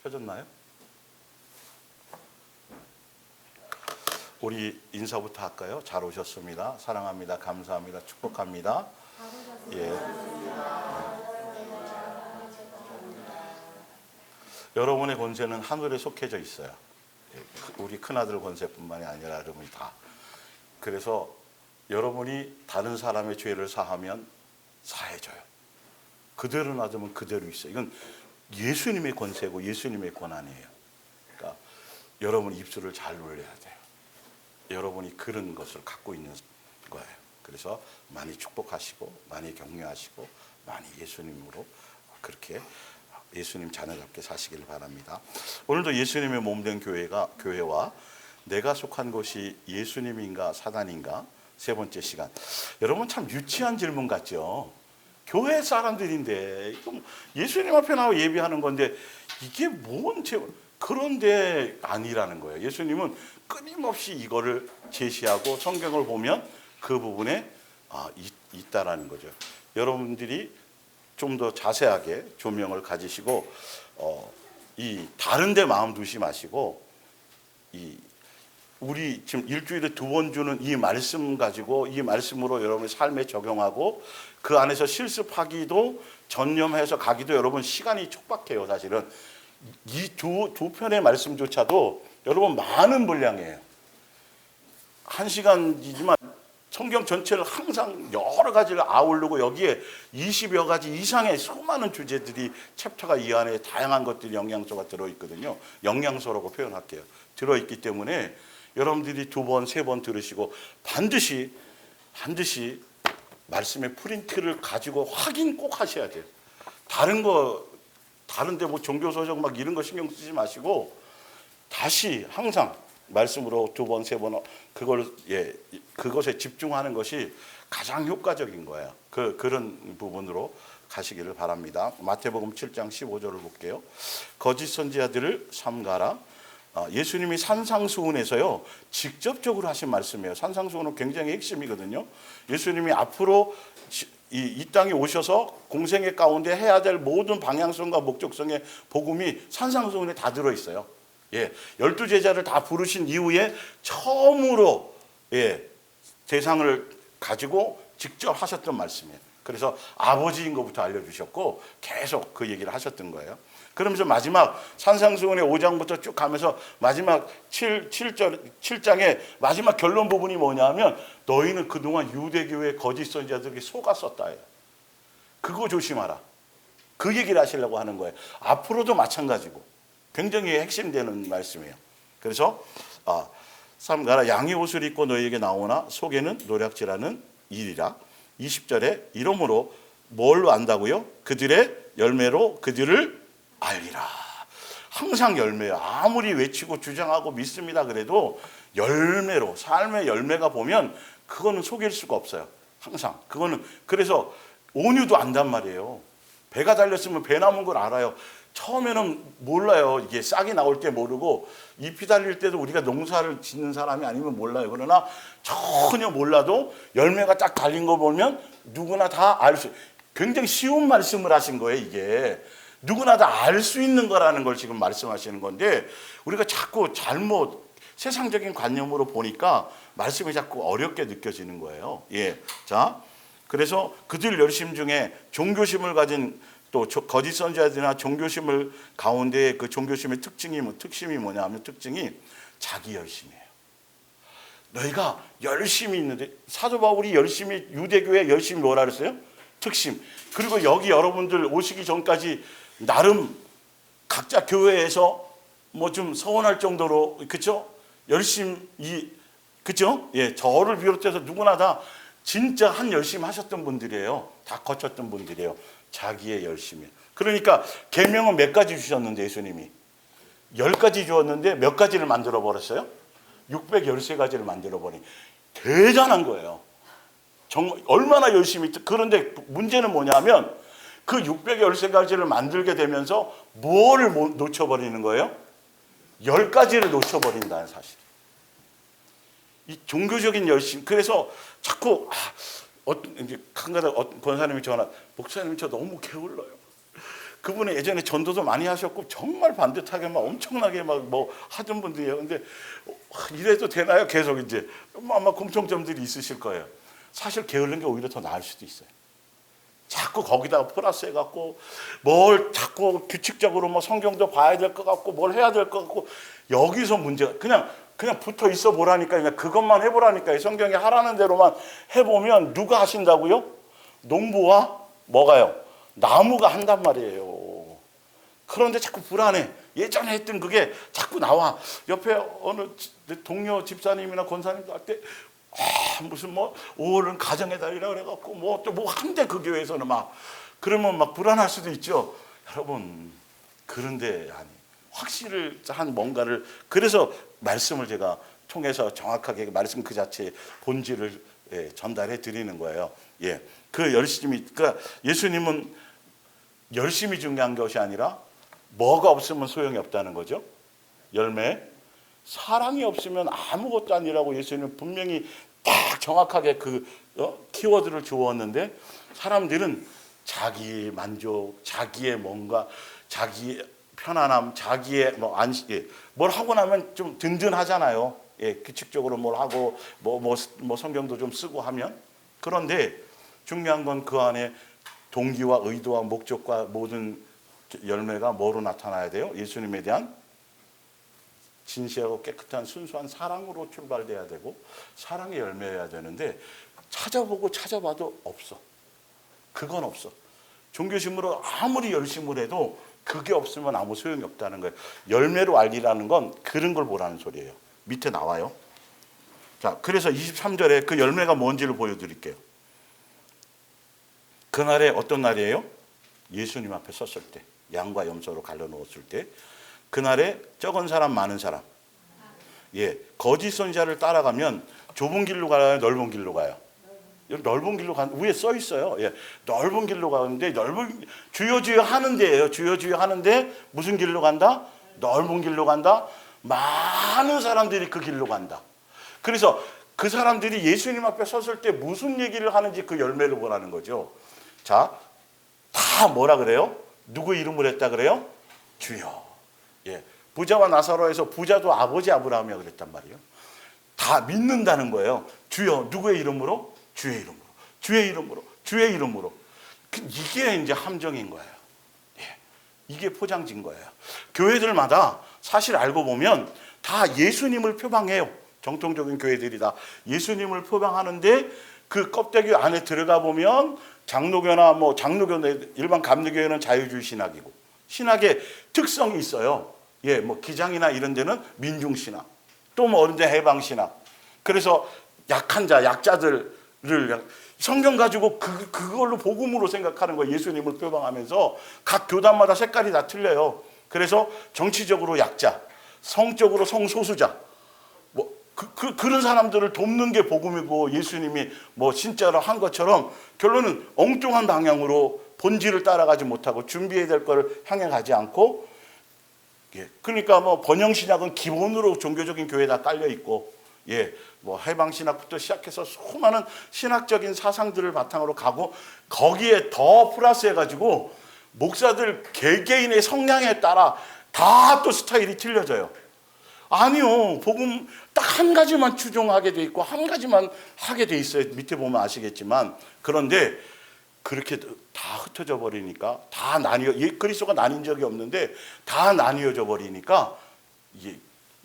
펴졌나요? 우리 인사부터 할까요? 잘 오셨습니다. 사랑합니다. 감사합니다. 축복합니다. 예. 여러분의 권세는 하늘에 속해져 있어요. 우리 큰아들 권세뿐만이 아니라 여러분이 다. 그래서 여러분이 다른 사람의 죄를 사하면 사해져요. 그대로 놔두면 그대로 있어요. 이건 예수님의 권세고 예수님의 권한이에요. 그러니까 여러분 입술을 잘 놀려야 돼요. 여러분이 그런 것을 갖고 있는 거예요. 그래서 많이 축복하시고 많이 격려하시고 많이 예수님으로 그렇게 예수님 자녀답게 사시길 바랍니다. 오늘도 예수님의 몸된 교회와 내가 속한 곳이 예수님인가 사단인가 세 번째 시간. 여러분 참 유치한 질문 같죠? 교회 사람들인데 예수님 앞에 나와 예배하는 건데 이게 뭔 그런데 아니라는 거예요. 예수님은 끊임없이 이거를 제시하고 성경을 보면 그 부분에 있다라는 거죠. 여러분들이 좀 더 자세하게 조명을 가지시고 이 다른데 마음 두지 마시고 우리 지금 일주일에 2번 주는 이 말씀 가지고 이 말씀으로 여러분의 삶에 적용하고 그 안에서 실습하기도 전념해서 가기도 여러분 시간이 촉박해요. 사실은 이 두 편의 말씀조차도 여러분 많은 분량이에요. 1시간이지만 성경 전체를 항상 여러 가지를 아우르고 여기에 20여 가지 이상의 수많은 주제들이 챕터가 이 안에 다양한 것들이 영양소가 들어있거든요. 영양소라고 표현할게요. 들어있기 때문에 여러분들이 2번, 3번 들으시고 반드시 말씀의 프린트를 가지고 확인 꼭 하셔야 돼요. 다른데 뭐 종교서적 막 이런 거 신경 쓰지 마시고 다시 항상 말씀으로 2번, 3번 그것에 집중하는 것이 가장 효과적인 거예요. 그런 부분으로 가시기를 바랍니다. 마태복음 7장 15절을 볼게요. 거짓 선지자들을 삼가라. 예수님이 산상수훈에서요 직접적으로 하신 말씀이에요. 산상수훈은 굉장히 핵심이거든요. 예수님이 앞으로 이 땅에 오셔서 공생의 가운데 해야 될 모든 방향성과 목적성의 복음이 산상수훈에 다 들어있어요. 12제자를 다 부르신 이후에 처음으로 대상을 가지고 직접 하셨던 말씀이에요. 그래서 아버지인 것부터 알려주셨고 계속 그 얘기를 하셨던 거예요. 그러면서 마지막 산상수훈의 5장부터 쭉 가면서 마지막 7장의 마지막 결론 부분이 뭐냐면 너희는 그동안 유대교의 거짓 선지자들에게 속았었다. 그거 조심하라. 그 얘기를 하시려고 하는 거예요. 앞으로도 마찬가지고 굉장히 핵심되는 말씀이에요. 그래서 삼가라. 양의 옷을 입고 너희에게 나오나 속에는 노략질하는 일이라. 20절에 이러므로 뭘로 안다고요? 그들의 열매로 그들을 알리라. 항상 열매예요. 아무리 외치고 주장하고 믿습니다 그래도 열매로 삶의 열매가 보면 그거는 속일 수가 없어요. 항상 그거는. 그래서 온유도 안단 말이에요. 배가 달렸으면 배 남은 걸 알아요. 처음에는 몰라요. 이게 싹이 나올 때 모르고 잎이 달릴 때도 우리가 농사를 짓는 사람이 아니면 몰라요. 그러나 전혀 몰라도 열매가 딱 달린 거 보면 누구나 다 알 수, 굉장히 쉬운 말씀을 하신 거예요. 이게 누구나 다 알 수 있는 거라는 걸 지금 말씀하시는 건데 우리가 자꾸 잘못 세상적인 관념으로 보니까 말씀이 자꾸 어렵게 느껴지는 거예요. 자, 그래서 그들 열심 중에 종교심을 가진 또 거짓 선지자들이나 종교심을 가운데 그 종교심의 특징이 뭐냐 하면 특징이 자기 열심이에요. 너희가 열심히 있는데 사도 바울이 열심히 유대교에 열심히 뭐라 그랬어요? 특심. 그리고 여기 여러분들 오시기 전까지 나름 각자 교회에서 뭐 좀 서운할 정도로 그쵸? 열심히 그쵸? 저를 비롯해서 누구나 다 진짜 열심히 하셨던 분들이에요. 다 거쳤던 분들이에요. 자기의 열심이. 그러니까 계명은 몇 가지 주셨는데 예수님이 10가지 주었는데 몇 가지를 만들어 버렸어요? 613가지를 만들어 버린. 대단한 거예요. 정말 얼마나 열심히. 그런데 문제는 뭐냐면 그 613가지를 만들게 되면서 뭐를 놓쳐버리는 거예요? 10가지를 놓쳐버린다는 사실. 이 종교적인 열심. 그래서 자꾸 한 가지 권사님이 전화, 목사님 저 너무 게을러요. 그분은 예전에 전도도 많이 하셨고 정말 반듯하게 막 엄청나게 막 뭐 하던 분들이에요. 근데 이래도 되나요? 계속 이제 아마 공통점들이 있으실 거예요. 사실 게으른 게 오히려 더 나을 수도 있어요. 자꾸 거기다가 플러스 해갖고 뭘 자꾸 규칙적으로 뭐 성경도 봐야 될 것 같고 뭘 해야 될 것 같고 여기서 문제가 그냥 붙어 있어 보라니까 그냥 그것만 해보라니까요. 성경이 하라는 대로만 해보면 누가 하신다고요? 농부와 뭐가요? 나무가 한단 말이에요. 그런데 자꾸 불안해. 예전에 했던 그게 자꾸 나와. 옆에 어느 동료 집사님이나 권사님도 할 때 무슨 뭐 5월은 가정의 달이라 그래갖고 뭐 또 뭐 한대 그 교회에서는 막 그러면 막 불안할 수도 있죠. 여러분 그런데 아니 확실한 뭔가를 그래서 말씀을 제가 통해서 정확하게 말씀 그 자체의 본질을 전달해 드리는 거예요. 예, 그 열심이 그러니까 예수님은 열심이 중요한 것이 아니라 뭐가 없으면 소용이 없다는 거죠. 열매. 사랑이 없으면 아무것도 아니라고 예수님은 분명히 딱 정확하게 그 키워드를 주었는데 사람들은 자기의 만족, 자기의 뭔가, 자기의 편안함, 자기의 뭐 안식, 뭘 하고 나면 좀 든든하잖아요. 예, 규칙적으로 뭘 하고 뭐 성경도 좀 쓰고 하면. 그런데 중요한 건 그 안에 동기와 의도와 목적과 모든 열매가 뭐로 나타나야 돼요? 예수님에 대한 진실하고 깨끗한 순수한 사랑으로 출발돼야 되고 사랑의 열매여야 되는데 찾아보고 찾아봐도 없어. 그건 없어. 종교심으로 아무리 열심을 해도 그게 없으면 아무 소용이 없다는 거예요. 열매로 알리라는 건 그런 걸 보라는 소리예요. 밑에 나와요. 자, 그래서 23절에 그 열매가 뭔지를 보여드릴게요. 그날에 어떤 날이에요? 예수님 앞에 섰을 때 양과 염소로 갈라놓았을 때 그날에 적은 사람 많은 사람 예, 거짓 선지자를 따라가면 좁은 길로 가요? 넓은 길로 가요? 넓은 길로 가는 위에 써 있어요. 예, 넓은 길로 가는데 넓은 주여 주여 하는데예요. 주여 주여 하는데 무슨 길로 간다? 넓은 길로 간다. 많은 사람들이 그 길로 간다. 그래서 그 사람들이 예수님 앞에 섰을 때 무슨 얘기를 하는지 그 열매를 보라는 거죠. 자, 다 뭐라 그래요? 누구 이름을 했다 그래요? 주여. 예, 부자와 나사로에서 부자도 아버지 아브라함이라고 그랬단 말이에요. 다 믿는다는 거예요. 주여 누구의 이름으로? 주의 이름으로. 주의 이름으로. 주의 이름으로. 이게 이제 함정인 거예요. 예, 이게 포장진 거예요. 교회들마다 사실 알고 보면 다 예수님을 표방해요. 정통적인 교회들이 다 예수님을 표방하는데 그 껍데기 안에 들어가 보면 장로교나 뭐 장로교 일반 감리교회는 자유주의 신학이고 신학의 특성이 있어요. 예, 뭐 기장이나 이런 데는 민중신학, 또 뭐 어느 데 해방신학. 그래서 약한 자, 약자들을 성경 가지고 그걸로 복음으로 생각하는 거예요. 예수님을 표방하면서 각 교단마다 색깔이 다 틀려요. 그래서 정치적으로 약자, 성적으로 성소수자, 뭐 그런 사람들을 돕는 게 복음이고 예수님이 뭐 진짜로 한 것처럼 결론은 엉뚱한 방향으로 본질을 따라가지 못하고 준비해야 될 거를 향해 가지 않고 예, 그러니까 뭐 번영신학은 기본으로 종교적인 교회에 다 깔려 있고 예, 뭐 해방신학부터 시작해서 수많은 신학적인 사상들을 바탕으로 가고 거기에 더 플러스 해가지고 목사들 개개인의 성향에 따라 다 또 스타일이 틀려져요. 아니요, 복음 딱 한 가지만 추종하게 돼 있고 한 가지만 하게 돼 있어요. 밑에 보면 아시겠지만 그런데 그렇게 다 흩어져 버리니까 다 나뉘어 그리스도가 나뉜 적이 없는데 다 나뉘어져 버리니까 이게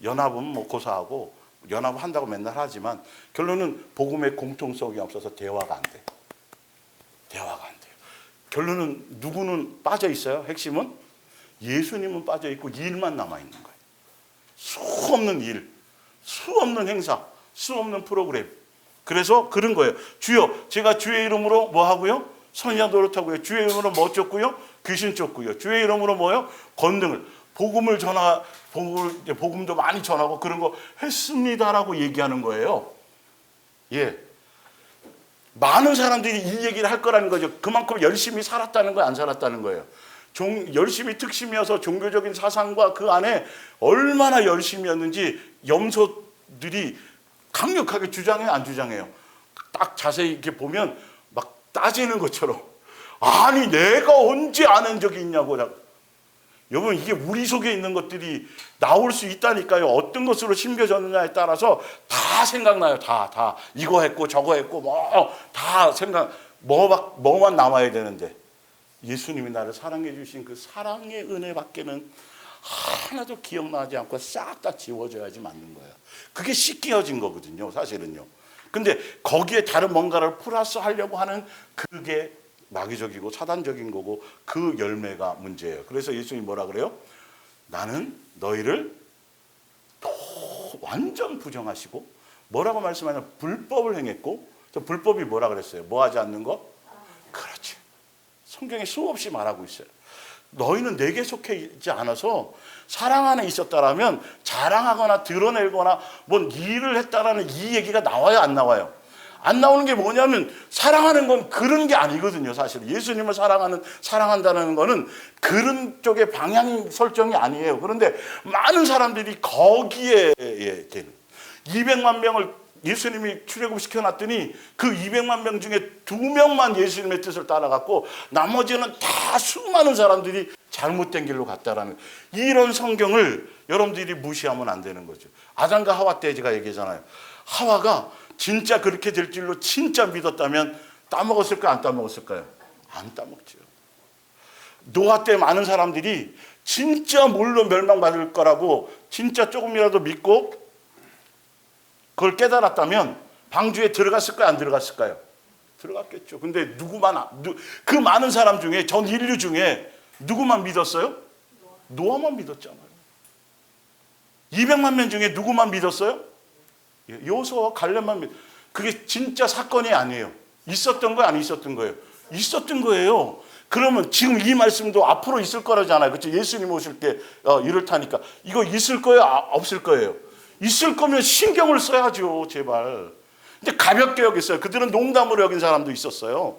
연합은 뭐 고사하고 연합한다고 맨날 하지만 결론은 복음의 공통성이 없어서 대화가 안 돼. 대화가 안 돼요. 결론은 누구는 빠져 있어요? 핵심은 예수님은 빠져 있고 일만 남아 있는 거예요. 수 없는 일, 수 없는 행사, 수 없는 프로그램. 그래서 그런 거예요. 주여, 제가 주의 이름으로 뭐 하고요? 선지자 노릇하고요. 주의 이름으로 뭐 쫓고요? 귀신 쫓고요. 주의 이름으로 뭐요? 권능을, 복음도 많이 전하고 그런 거 했습니다라고 얘기하는 거예요. 예. 많은 사람들이 이 얘기를 할 거라는 거죠. 그만큼 열심히 살았다는 거예요, 안 살았다는 거예요. 열심히 특심이어서 종교적인 사상과 그 안에 얼마나 열심이었는지 염소들이 강력하게 주장해요, 안 주장해요? 딱 자세히 이렇게 보면 막 따지는 것처럼 아니 내가 언제 안 한 적이 있냐고. 여러분 이게 우리 속에 있는 것들이 나올 수 있다니까요. 어떤 것으로 심겨졌느냐에 따라서 다 생각나요. 다 이거 했고 저거 했고 뭐 다 생각 뭐만 남아야 되는데 예수님이 나를 사랑해 주신 그 사랑의 은혜밖에는 하나도 기억나지 않고 싹 다 지워져야지 맞는 거예요. 그게 씻겨진 거거든요, 사실은요. 근데 거기에 다른 뭔가를 플러스 하려고 하는 그게 마귀적이고 사단적인 거고 그 열매가 문제예요. 그래서 예수님이 뭐라 그래요? 나는 너희를 완전 부정하시고 뭐라고 말씀하냐면 불법을 행했고, 저 불법이 뭐라 그랬어요? 뭐 하지 않는 거? 그렇지. 성경에 수없이 말하고 있어요. 너희는 내게 속해 있지 않아서 사랑 안에 있었다라면 자랑하거나 드러내거나 뭔 일을 했다라는 이 얘기가 나와요, 안 나와요? 안 나오는 게 뭐냐면 사랑하는 건 그런 게 아니거든요. 사실 예수님을 사랑한다는 거는 그런 쪽의 방향 설정이 아니에요. 그런데 많은 사람들이 거기에 200만 명을 예수님이 출애굽시켜 놨더니 그 200만 명 중에 2명만 예수님의 뜻을 따라갔고 나머지는 다 수많은 사람들이 잘못된 길로 갔다라는, 이런 성경을 여러분들이 무시하면 안 되는 거죠. 아담과 하와 때 제가 얘기하잖아요. 하와가 진짜 그렇게 될 줄로 진짜 믿었다면 따먹었을까요? 안 따먹었을까요? 안 따먹죠. 노아 때 많은 사람들이 진짜 물로 멸망받을 거라고 진짜 조금이라도 믿고 그걸 깨달았다면 방주에 들어갔을까요? 안 들어갔을까요? 들어갔겠죠. 근데 그 많은 사람 중에, 전 인류 중에 누구만 믿었어요? 노아만 믿었잖아요. 200만 명 중에 누구만 믿었어요? 여호수아와 갈렙만 그게 진짜 사건이 아니에요. 있었던 거예요? 안 있었던 거예요? 있었던 거예요. 그러면 지금 이 말씀도 앞으로 있을 거라잖아요. 그렇죠? 예수님 오실 때 이렇다니까. 이거 있을 거예요? 없을 거예요? 있을 거면 신경을 써야죠, 제발. 근데 가볍게 여겼어요. 그들은 농담으로 여긴 사람도 있었어요.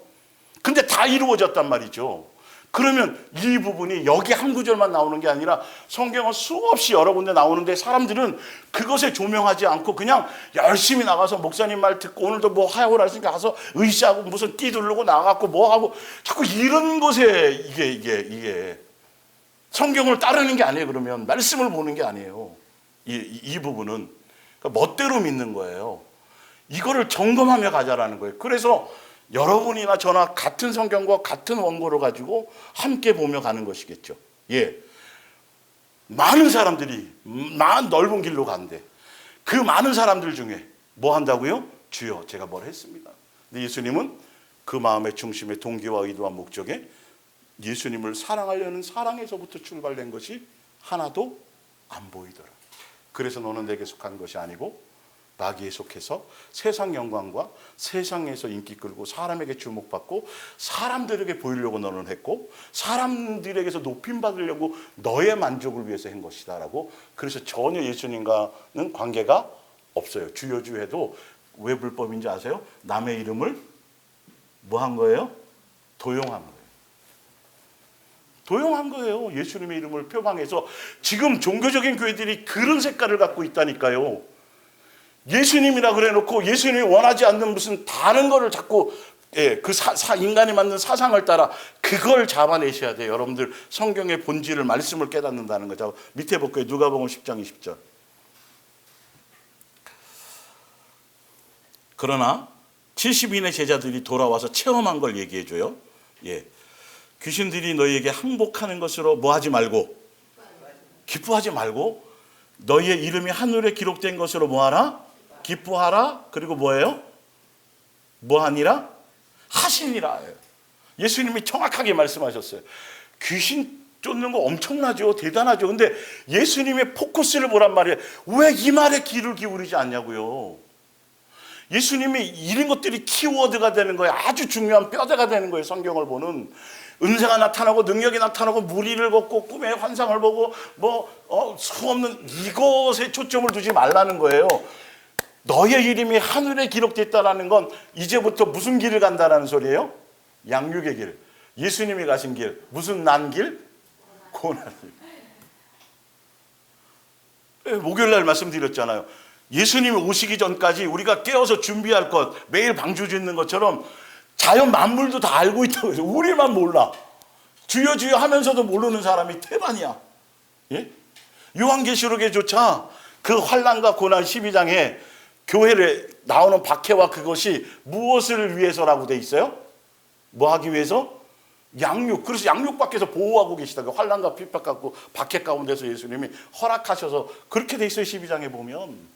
근데 다 이루어졌단 말이죠. 그러면 이 부분이 여기 한 구절만 나오는 게 아니라 성경은 수없이 여러 군데 나오는데 사람들은 그것에 조명하지 않고 그냥 열심히 나가서 목사님 말 듣고 오늘도 뭐 하라고 했으니까 가서 의시하고 무슨 띠 두르고 나가고 뭐 하고 자꾸 이런 것에 이게 성경을 따르는 게 아니에요. 그러면 말씀을 보는 게 아니에요. 이 부분은 그러니까 멋대로 믿는 거예요. 이거를 점검하며 가자라는 거예요. 그래서 여러분이나 저나 같은 성경과 같은 원고를 가지고 함께 보며 가는 것이겠죠. 많은 사람들이 넓은 길로 가는데 그 많은 사람들 중에 뭐 한다고요? 주여 제가 뭘 했습니다. 근데 예수님은 그 마음의 중심의 동기와 의도와 목적에 예수님을 사랑하려는 사랑에서부터 출발된 것이 하나도 안 보이더라. 그래서 너는 내게 속한 것이 아니고 마귀에 속해서 세상 영광과 세상에서 인기 끌고 사람에게 주목받고 사람들에게 보이려고 너는 했고 사람들에게서 높임 받으려고 너의 만족을 위해서 한 것이다 라고. 그래서 전혀 예수님과는 관계가 없어요. 주여주 해도 왜 불법인지 아세요? 남의 이름을 뭐 한 거예요? 도용한 거예요. 도용한 거예요. 예수님의 이름을 표방해서. 지금 종교적인 교회들이 그런 색깔을 갖고 있다니까요. 예수님이라 그래 놓고 예수님이 원하지 않는 무슨 다른 거를 자꾸 인간이 만든 사상을 따라 그걸 잡아내셔야 돼요. 여러분들 성경의 본질을 말씀을 깨닫는다는 거죠. 밑에 볼게요. 누가복음 10장 20절. 그러나 70인의 제자들이 돌아와서 체험한 걸 얘기해 줘요. 귀신들이 너희에게 항복하는 것으로 뭐 하지 말고 기뻐하지 말고 너희의 이름이 하늘에 기록된 것으로 뭐 하라? 기뻐하라. 그리고 뭐예요? 뭐 하니라? 하시니라. 예수님이 정확하게 말씀하셨어요. 귀신 쫓는 거 엄청나죠. 대단하죠. 근데 예수님의 포커스를 보란 말이에요. 왜 이 말에 귀를 기울이지 않냐고요. 예수님이 이런 것들이 키워드가 되는 거예요. 아주 중요한 뼈대가 되는 거예요. 성경을 보는. 은사가 나타나고 능력이 나타나고 무리를 걷고 꿈의 환상을 보고 수없는 이것에 초점을 두지 말라는 거예요. 너의 이름이 하늘에 기록됐다라는 건 이제부터 무슨 길을 간다라는 소리예요? 양육의 길. 예수님이 가신 길. 무슨 난 길? 고난 길. 목요일 날 예수님이 오시기 전까지 우리가 깨어서 준비할 것, 매일 방주 짓는 것처럼 자연 만물도 다 알고 있다고 해서 우리만 몰라. 주여 주여 하면서도 모르는 사람이 태반이야. 예? 요한계시록에조차 그 환난과 고난 12장에 교회를 나오는 박해와 그것이 무엇을 위해서라고 돼 있어요? 뭐 하기 위해서? 양육. 그래서 양육 밖에서 보호하고 계시다. 그 환난과 핍박 갖고 박해 가운데서 예수님이 허락하셔서 그렇게 돼 있어요. 12장에 보면.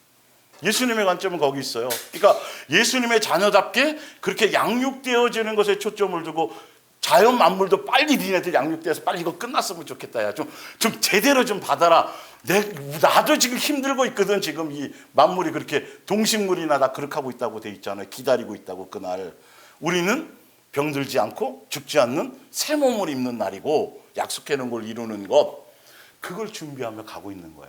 예수님의 관점은 거기 있어요. 그러니까 예수님의 자녀답게 그렇게 양육되어지는 것에 초점을 두고 자연 만물도 빨리 니네들 양육돼서 빨리 이거 끝났으면 좋겠다. 야. 좀 제대로 좀 받아라. 나도 지금 힘들고 있거든. 지금 이 만물이 그렇게 동식물이나 다 그렇게 하고 있다고 돼 있잖아요. 기다리고 있다고 그날. 우리는 병들지 않고 죽지 않는 새 몸을 입는 날이고 약속해 놓은 걸 이루는 것. 그걸 준비하며 가고 있는 거야.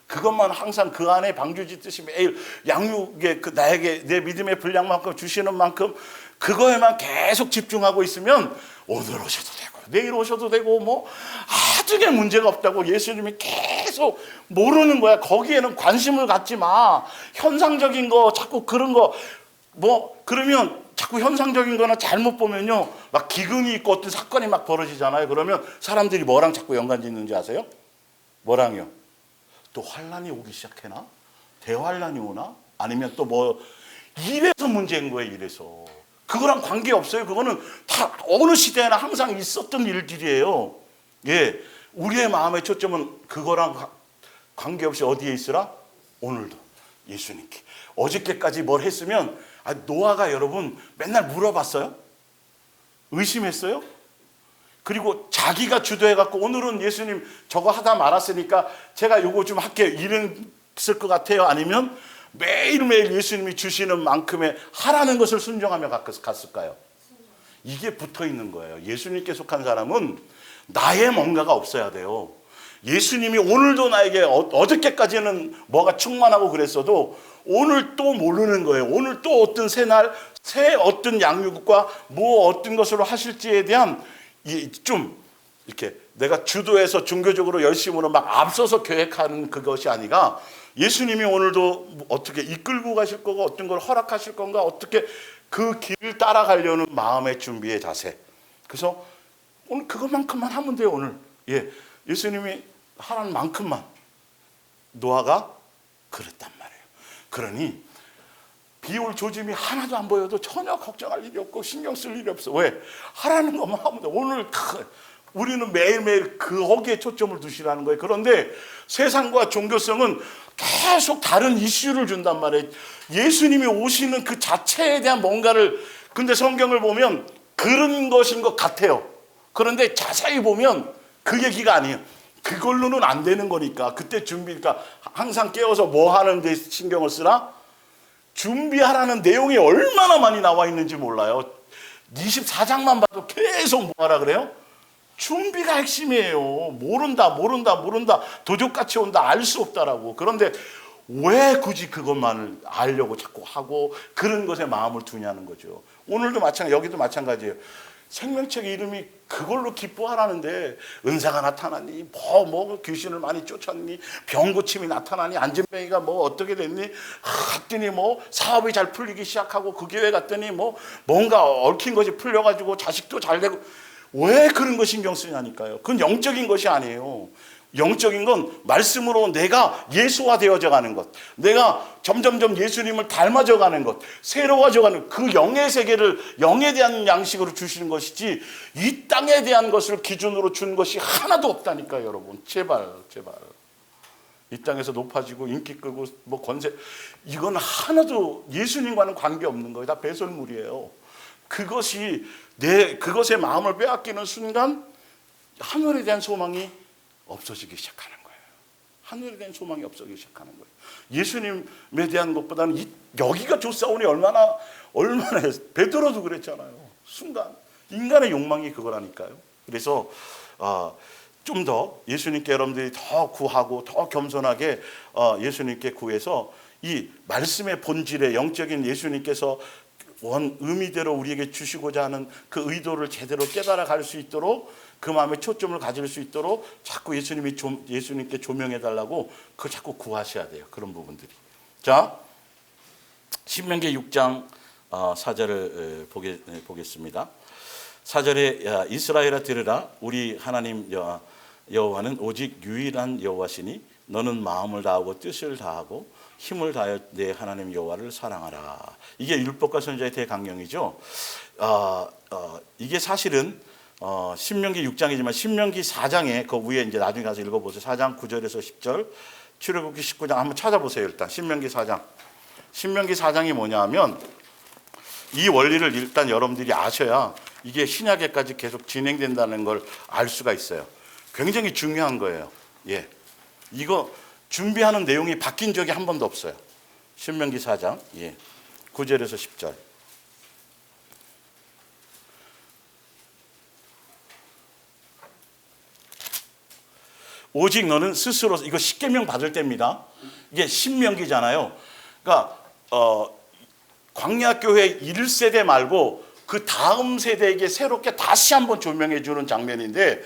그것만 항상 그 안에 방주짓듯이 매일 양육에 나에게 내 믿음의 분량만큼 주시는 만큼 그거에만 계속 집중하고 있으면 오늘 오셔도 되고 내일 오셔도 되고 뭐 아주게 문제가 없다고 예수님이 계속 모르는 거야. 거기에는 관심을 갖지 마. 현상적인 거 자꾸 그런 거 뭐 그러면 자꾸 현상적인 거나 잘못 보면요 막 기근이 있고 어떤 사건이 막 벌어지잖아요. 그러면 사람들이 뭐랑 자꾸 연관 짓는지 아세요? 뭐랑요? 또 환란이 오기 시작해나? 대환란이 오나? 아니면 또 뭐 이래서 문제인 거예요. 이래서 그거랑 관계없어요. 그거는 다 어느 시대에나 항상 있었던 일들이에요. 예, 우리의 마음의 초점은 그거랑 관계없이 어디에 있으라? 오늘도 예수님께. 어저께까지 뭘 했으면 노아가 여러분 맨날 물어봤어요? 의심했어요? 그리고 자기가 주도해갖고 오늘은 예수님 저거 하다 말았으니까 제가 요거 좀 할게요. 이랬을 것 같아요. 아니면 매일매일 예수님이 주시는 만큼의 하라는 것을 순종하며 갔을까요? 이게 붙어 있는 거예요. 예수님께 속한 사람은 나의 뭔가가 없어야 돼요. 예수님이 오늘도 나에게 어저께까지는 뭐가 충만하고 그랬어도 오늘 또 모르는 거예요. 오늘 또 어떤 새 어떤 양육과 뭐 어떤 것으로 하실지에 대한 좀 이렇게 내가 주도해서 종교적으로 열심으로 막 앞서서 계획하는 그것이 아니라 예수님이 오늘도 어떻게 이끌고 가실 거고 어떤 걸 허락하실 건가 어떻게 그 길을 따라가려는 마음의 준비의 자세. 그래서 오늘 그것만큼만 하면 돼요. 오늘 예수님이 하라는 만큼만. 노아가 그랬단 말이에요. 그러니 비올 조짐이 하나도 안 보여도 전혀 걱정할 일이 없고 신경 쓸 일이 없어. 왜? 하라는 것만 하면 돼. 오늘 우리는 매일매일 거기에 초점을 두시라는 거예요. 그런데 세상과 종교성은 계속 다른 이슈를 준단 말이에요. 예수님이 오시는 그 자체에 대한 뭔가를 근데 성경을 보면 그런 것인 것 같아요. 그런데 자세히 보면 그 얘기가 아니에요. 그걸로는 안 되는 거니까 그때 그러니까 항상 깨워서 뭐 하는 데 신경을 쓰나? 준비하라는 내용이 얼마나 많이 나와 있는지 몰라요. 24장만 봐도 계속 뭐 하라 그래요? 준비가 핵심이에요. 모른다. 도적같이 온다. 알 수 없다라고. 그런데 왜 굳이 그것만을 알려고 자꾸 하고 그런 것에 마음을 두냐는 거죠. 오늘도 여기도 마찬가지예요. 생명책 이름이 그걸로 기뻐하라는데 은사가 나타났니? 뭐 귀신을 많이 쫓았니? 병 고침이 나타나니? 안전뱅이가 뭐 어떻게 됐니? 갔더니 뭐 사업이 잘 풀리기 시작하고 그 교회 갔더니 뭐 뭔가 얽힌 것이 풀려가지고 자식도 잘 되고 왜 그런 거 신경 쓰냐니까요. 그건 영적인 것이 아니에요. 영적인 건 말씀으로 내가 예수화되어져 가는 것, 내가 점점점 예수님을 닮아져 가는 것, 새로워져 가는 그 영의 세계를 영에 대한 양식으로 주시는 것이지 이 땅에 대한 것을 기준으로 준 것이 하나도 없다니까요. 여러분 제발 이 땅에서 높아지고 인기 끌고 뭐 권세 이건 하나도 예수님과는 관계없는 거예요. 다 배설물이에요. 그것이 그것의 마음을 빼앗기는 순간 하늘에 대한 소망이 없어지기 시작하는 거예요. 하늘에 대한 소망이 없어지기 시작하는 거예요. 예수님에 대한 것보다는 여기가 좋사오니 얼마나 베드로도 그랬잖아요. 순간 인간의 욕망이 그거라니까요. 그래서 좀 더 예수님께 여러분들이 더 구하고 더 겸손하게 예수님께 구해서 이 말씀의 본질의 영적인 예수님께서 의미대로 우리에게 주시고자 하는 그 의도를 제대로 깨달아 갈 수 있도록 그 마음에 초점을 가질 수 있도록 자꾸 예수님께 조명해 달라고 그걸 자꾸 구하셔야 돼요. 그런 부분들이. 자, 신명기 6장 4절을 보겠습니다. 4절에 이스라엘아 들으라 우리 하나님 여호와는 오직 유일한 여호와시니 너는 마음을 다하고 뜻을 다하고 힘을 다하여 내 하나님 여호와를 사랑하라. 이게 율법과 선지자의 대강령이죠. 이게 사실은 신명기 6장이지만 신명기 4장에 그 위에 이제 나중에 가서 읽어보세요. 4장 9절에서 10절, 출애굽기 19장 한번 찾아보세요. 일단 신명기 4장. 신명기 4장이 뭐냐 하면 이 원리를 일단 여러분들이 아셔야 이게 신약에까지 계속 진행된다는 걸 알 수가 있어요. 굉장히 중요한 거예요. 예. 이거 준비하는 내용이 바뀐 적이 한 번도 없어요. 신명기 4장 9절에서 10절. 오직 너는 스스로, 이거 십계명 받을 때입니다. 이게 신명기잖아요. 그러니까 광야교회 1세대 말고 그 다음 세대에게 새롭게 다시 한번 조명해 주는 장면인데,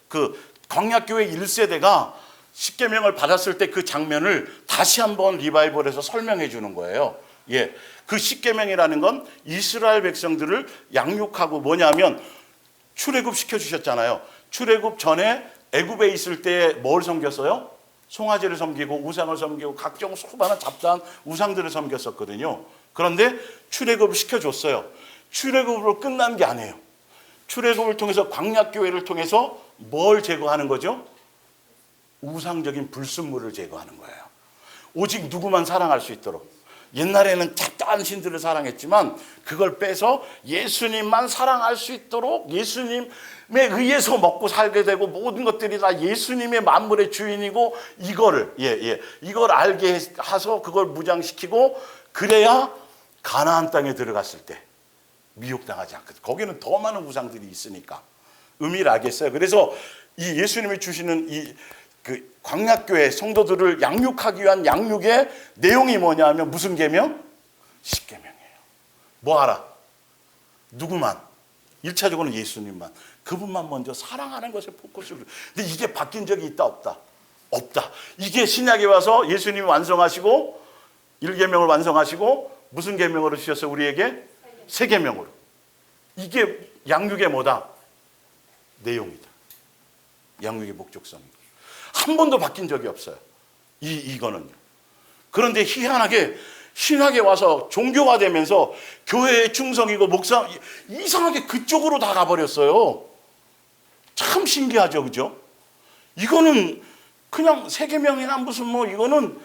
그 광야교회 1세대가 십계명을 받았을 때 그 장면을 다시 한번 리바이벌해서 설명해 주는 거예요. 그 십계명이라는 건 이스라엘 백성들을 양육하고 뭐냐면 출애굽 시켜 주셨잖아요. 출애굽 전에 애굽에 있을 때 뭘 섬겼어요? 송아지를 섬기고 우상을 섬기고 각종 수많은 잡다한 우상들을 섬겼었거든요. 그런데 출애굽을 시켜줬어요. 출애굽으로 끝난 게 아니에요. 출애굽을 통해서 광야교회를 통해서 뭘 제거하는 거죠? 우상적인 불순물을 제거하는 거예요. 오직 누구만 사랑할 수 있도록. 옛날에는 잡다한 신들을 사랑했지만 그걸 빼서 예수님만 사랑할 수 있도록 예수님에 의해서 먹고 살게 되고 모든 것들이 다 예수님의 만물의 주인이고 이걸 알게 해서 그걸 무장시키고 그래야 가나안 땅에 들어갔을 때 미혹당하지 않거든. 거기는 더 많은 우상들이 있으니까 의미를 알겠어요. 그래서 이 예수님이 주시는 그 광야교회 성도들을 양육하기 위한 양육의 내용이 뭐냐 하면 무슨 계명? 십계명이에요. 뭐 하라? 누구만? 1차적으로는 예수님만. 그분만 먼저 사랑하는 것에 포커스를. 근데 이게 바뀐 적이 있다 없다? 없다. 이게 신약에 와서 예수님이 완성하시고 1계명을 완성하시고 무슨 계명으로 주셨어요? 우리에게? 세 계명으로. 이게 양육의 뭐다? 내용이다. 양육의 목적성이다. 한 번도 바뀐 적이 없어요. 이거는요. 그런데 희한하게 신학에 와서 종교가 되면서 교회의 충성이고 목사 이상하게 그쪽으로 다 가버렸어요. 참 신기하죠, 그죠? 이거는 그냥 세계명이나 무슨 이거는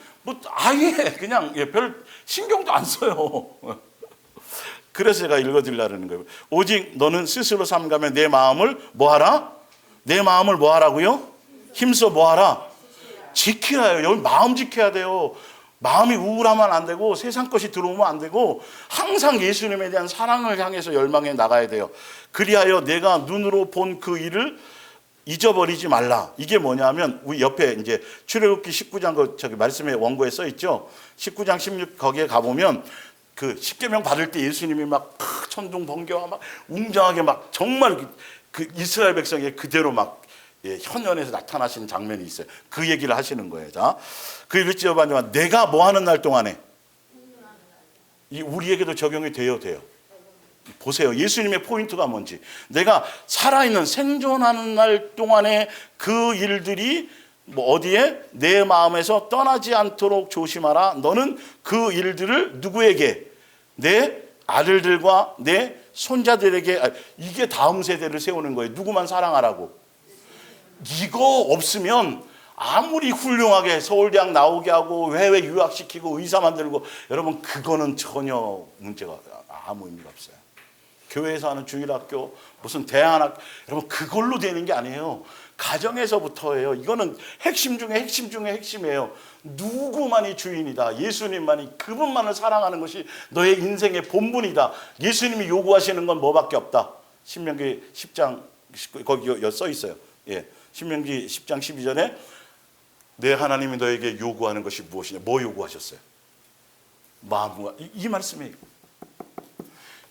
아예 그냥 별 신경도 안 써요. 그래서 제가 읽어드리려는 거예요. 오직 너는 스스로 삼가며 내 마음을 뭐하라? 내 마음을 뭐하라고요? 힘써 뭐하라? 지키라요. 여기 마음 지켜야 돼요. 마음이 우울하면 안 되고 세상 것이 들어오면 안 되고 항상 예수님에 대한 사랑을 향해서 열망해 나가야 돼요. 그리하여 내가 눈으로 본 그 일을 잊어버리지 말라. 이게 뭐냐면 우리 옆에 이제 출애굽기 19장 저기 말씀에 원고에 써 있죠. 19장 16 거기에 가보면 그 십계명 받을 때 예수님이 막 천둥 번개와 막 웅장하게 막 정말 그 이스라엘 백성이 그대로 막 현연에서 나타나시는 장면이 있어요. 그 얘기를 하시는 거예요. 자, 그 일을 지어봤지만 내가 뭐 하는 날 동안에 이 우리에게도 적용이 돼요. 보세요. 예수님의 포인트가 뭔지. 내가 살아있는 생존하는 날 동안에 그 일들이 어디에? 내 마음에서 떠나지 않도록 조심하라. 너는 그 일들을 누구에게? 내 아들들과 내 손자들에게. 이게 다음 세대를 세우는 거예요. 누구만 사랑하라고. 이거 없으면 아무리 훌륭하게 서울대학 나오게 하고 해외 유학시키고 의사 만들고 여러분 그거는 전혀 문제가 아무 의미가 없어요. 교회에서 하는 주일학교 무슨 대안학 여러분 그걸로 되는 게 아니에요. 가정에서부터예요. 이거는 핵심 중에 핵심 중에 핵심이에요. 누구만이 주인이다. 예수님만이 그분만을 사랑하는 것이 너의 인생의 본분이다. 예수님이 요구하시는 건 뭐밖에 없다. 신명기 10장 거기 써 있어요. 신명기 10장 12절에 내 하나님이 너에게 요구하는 것이 무엇이냐? 뭐 요구하셨어요? 마음과 이 말씀이에요.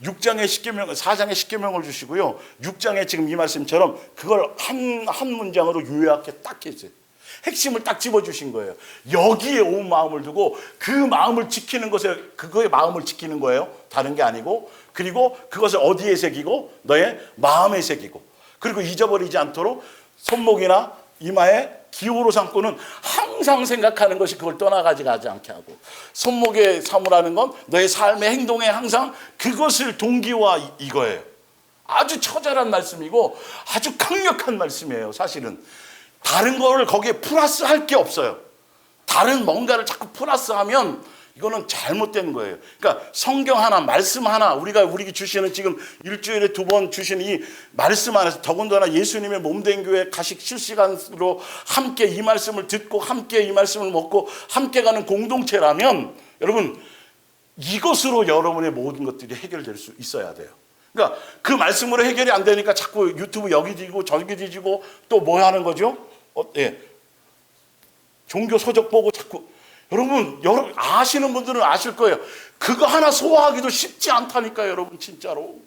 6장의 십계명, 4장의 십계명을 주시고요. 6장에 지금 이 말씀처럼 그걸 한 문장으로 요약해 딱 했어요. 핵심을 딱 집어주신 거예요. 여기에 온 마음을 두고 그 마음을 지키는 것에, 그거의 마음을 지키는 거예요. 다른 게 아니고. 그리고 그것을 어디에 새기고? 너의 마음에 새기고. 그리고 잊어버리지 않도록 손목이나 이마에 기호로 삼고는 항상 생각하는 것이 그걸 떠나가지 않게 하고, 손목에 삼으라는 건 너의 삶의 행동에 항상 그것을 동기화, 이거예요. 아주 처절한 말씀이고 아주 강력한 말씀이에요. 사실은 다른 거를 거기에 플러스 할 게 없어요. 다른 뭔가를 자꾸 플러스하면 이거는 잘못된 거예요. 그러니까 성경 하나, 말씀 하나, 우리가 주시는 지금 일주일에 2번 주시는 이 말씀 안에서, 더군다나 예수님의 몸된 교회 가식 실시간으로 함께 이 말씀을 듣고 함께 이 말씀을 먹고 함께 가는 공동체라면, 여러분 이것으로 여러분의 모든 것들이 해결될 수 있어야 돼요. 그러니까 그 말씀으로 해결이 안 되니까 자꾸 유튜브 여기 뒤지고 저기 뒤지고 또 뭐 하는 거죠? 종교 서적 보고 자꾸, 여러분 아시는 분들은 아실 거예요. 그거 하나 소화하기도 쉽지 않다니까요, 여러분. 진짜로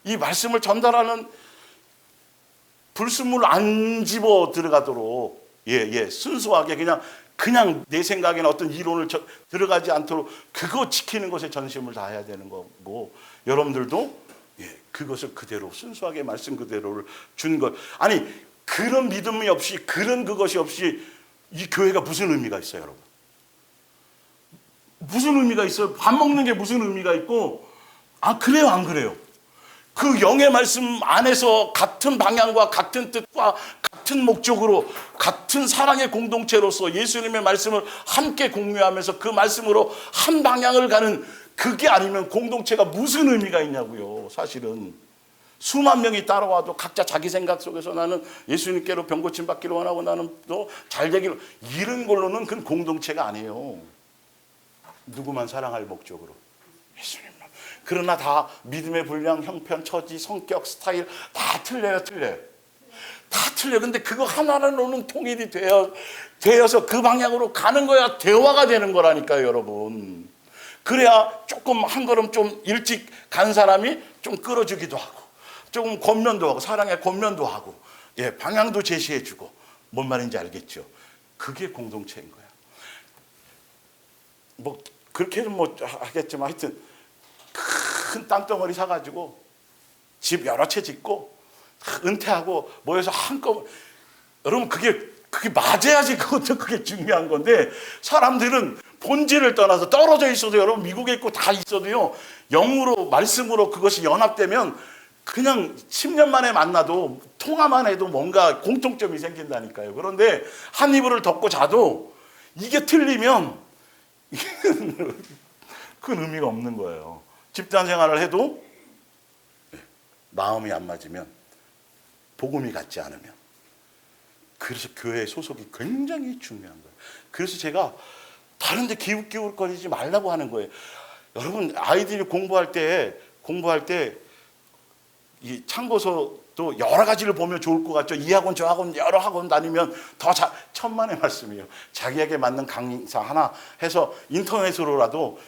이 말씀을 전달하는 불순물 안 집어 들어가도록 순수하게 그냥 내 생각이나 어떤 이론을 들어가지 않도록 그거 지키는 것에 전심을 다해야 되는 거고, 여러분들도 그것을 그대로 순수하게 말씀 그대로를 준 것. 아니 그런 믿음이 없이, 그런 그것이 없이 이 교회가 무슨 의미가 있어요, 여러분? 무슨 의미가 있어요? 밥 먹는 게 무슨 의미가 있고, 그래요, 안 그래요? 그 영의 말씀 안에서 같은 방향과 같은 뜻과 같은 목적으로, 같은 사랑의 공동체로서 예수님의 말씀을 함께 공유하면서 그 말씀으로 한 방향을 가는, 그게 아니면 공동체가 무슨 의미가 있냐고요. 사실은 수만 명이 따라와도 각자 자기 생각 속에서 나는 예수님께로 병고침 받기를 원하고 나는 또 잘 되기를, 이런 걸로는 그건 공동체가 아니에요. 누구만 사랑할 목적으로 예수님만. 그러나 다 믿음의 분량, 형편, 처지, 성격, 스타일 다 틀려요. 다 틀려. 근데 그거 하나로는 통일이 되어서 그 방향으로 가는 거야. 대화가 되는 거라니까요, 여러분. 그래야 조금 한 걸음 좀 일찍 간 사람이 좀 끌어주기도 하고, 조금 권면도 하고, 사랑의 권면도 하고, 방향도 제시해주고. 뭔 말인지 알겠죠? 그게 공동체인 거야. 뭐 그렇게는 뭐 하겠지만, 하여튼 큰 땅덩어리 사가지고 집 여러 채 짓고 은퇴하고 모여서 한꺼번에, 여러분 그게 맞아야지 그것도 그게 중요한 건데, 사람들은 본질을 떠나서 떨어져 있어도, 여러분 미국에 있고 다 있어도요, 영으로 말씀으로 그것이 연합되면 그냥 10년 만에 만나도 통화만 해도 뭔가 공통점이 생긴다니까요. 그런데 한 이불을 덮고 자도 이게 틀리면 큰 의미가 없는 거예요. 집단 생활을 해도 마음이 안 맞으면, 복음이 같지 않으면. 그래서 교회 소속이 굉장히 중요한 거예요. 그래서 제가 다른 데 기웃기웃거리지 말라고 하는 거예요. 여러분 아이들이 공부할 때 이 참고서도 여러 가지를 보면 좋을 것 같죠. 이 학원 저 학원 여러 학원 다니면 더 천만의 말씀이에요. 자기에게 맞는 강사 하나 해서 인터넷으로라도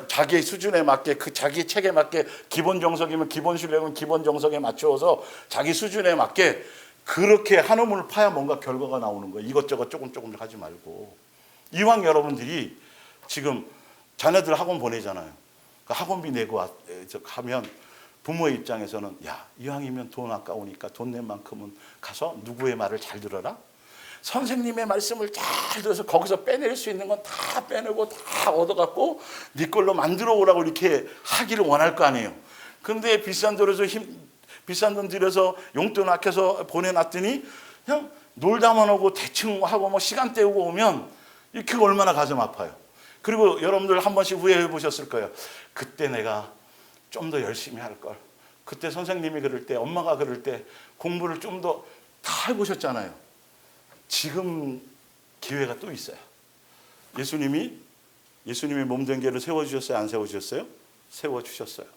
자기의 수준에 맞게, 그 자기 책에 맞게, 기본 정석이면 기본 실력은 기본 정석에 맞추어서 자기 수준에 맞게 그렇게 한 우물을 파야 뭔가 결과가 나오는 거예요. 이것저것 조금 하지 말고. 이왕 여러분들이 지금 자녀들 학원 보내잖아요. 그 학원비 내고 하면 부모의 입장에서는, 야, 이왕이면 돈 아까우니까 돈 낸 만큼은 가서 누구의 말을 잘 들어라. 선생님의 말씀을 잘 들어서 거기서 빼낼 수 있는 건 다 빼내고 다 얻어갖고 네 걸로 만들어 오라고 이렇게 하기를 원할 거 아니에요. 근데 비싼 돈 들여서 용돈 아껴서 보내놨더니 그냥 놀다만 오고 대충 하고 뭐 시간 때우고 오면 그거 얼마나 가슴 아파요. 그리고 여러분들 한 번씩 후회해 보셨을 거예요. 그때 내가 좀 더 열심히 할 걸. 그때 선생님이 그럴 때, 엄마가 그럴 때 공부를 좀 더 다 해보셨잖아요. 지금 기회가 또 있어요. 예수님이 몸된 교회를 세워주셨어요? 안 세워주셨어요? 세워주셨어요.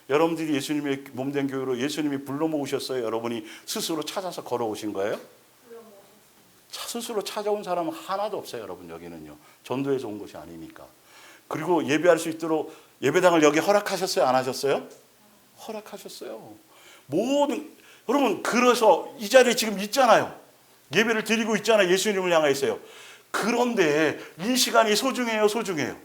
여러분들이 예수님의 몸된 교회로 예수님이 불러 모으셨어요? 여러분이 스스로 찾아서 걸어오신 거예요? 스스로 찾아온 사람은 하나도 없어요, 여러분. 여기는요, 전도에서 온 것이 아니니까. 그리고 예배할 수 있도록 예배당을 여기 허락하셨어요? 안 하셨어요? 허락하셨어요. 여러분, 그래서 이 자리에 지금 있잖아요. 예배를 드리고 있잖아요. 예수님을 향해서요. 그런데 이 시간이 소중해요, 소중해요.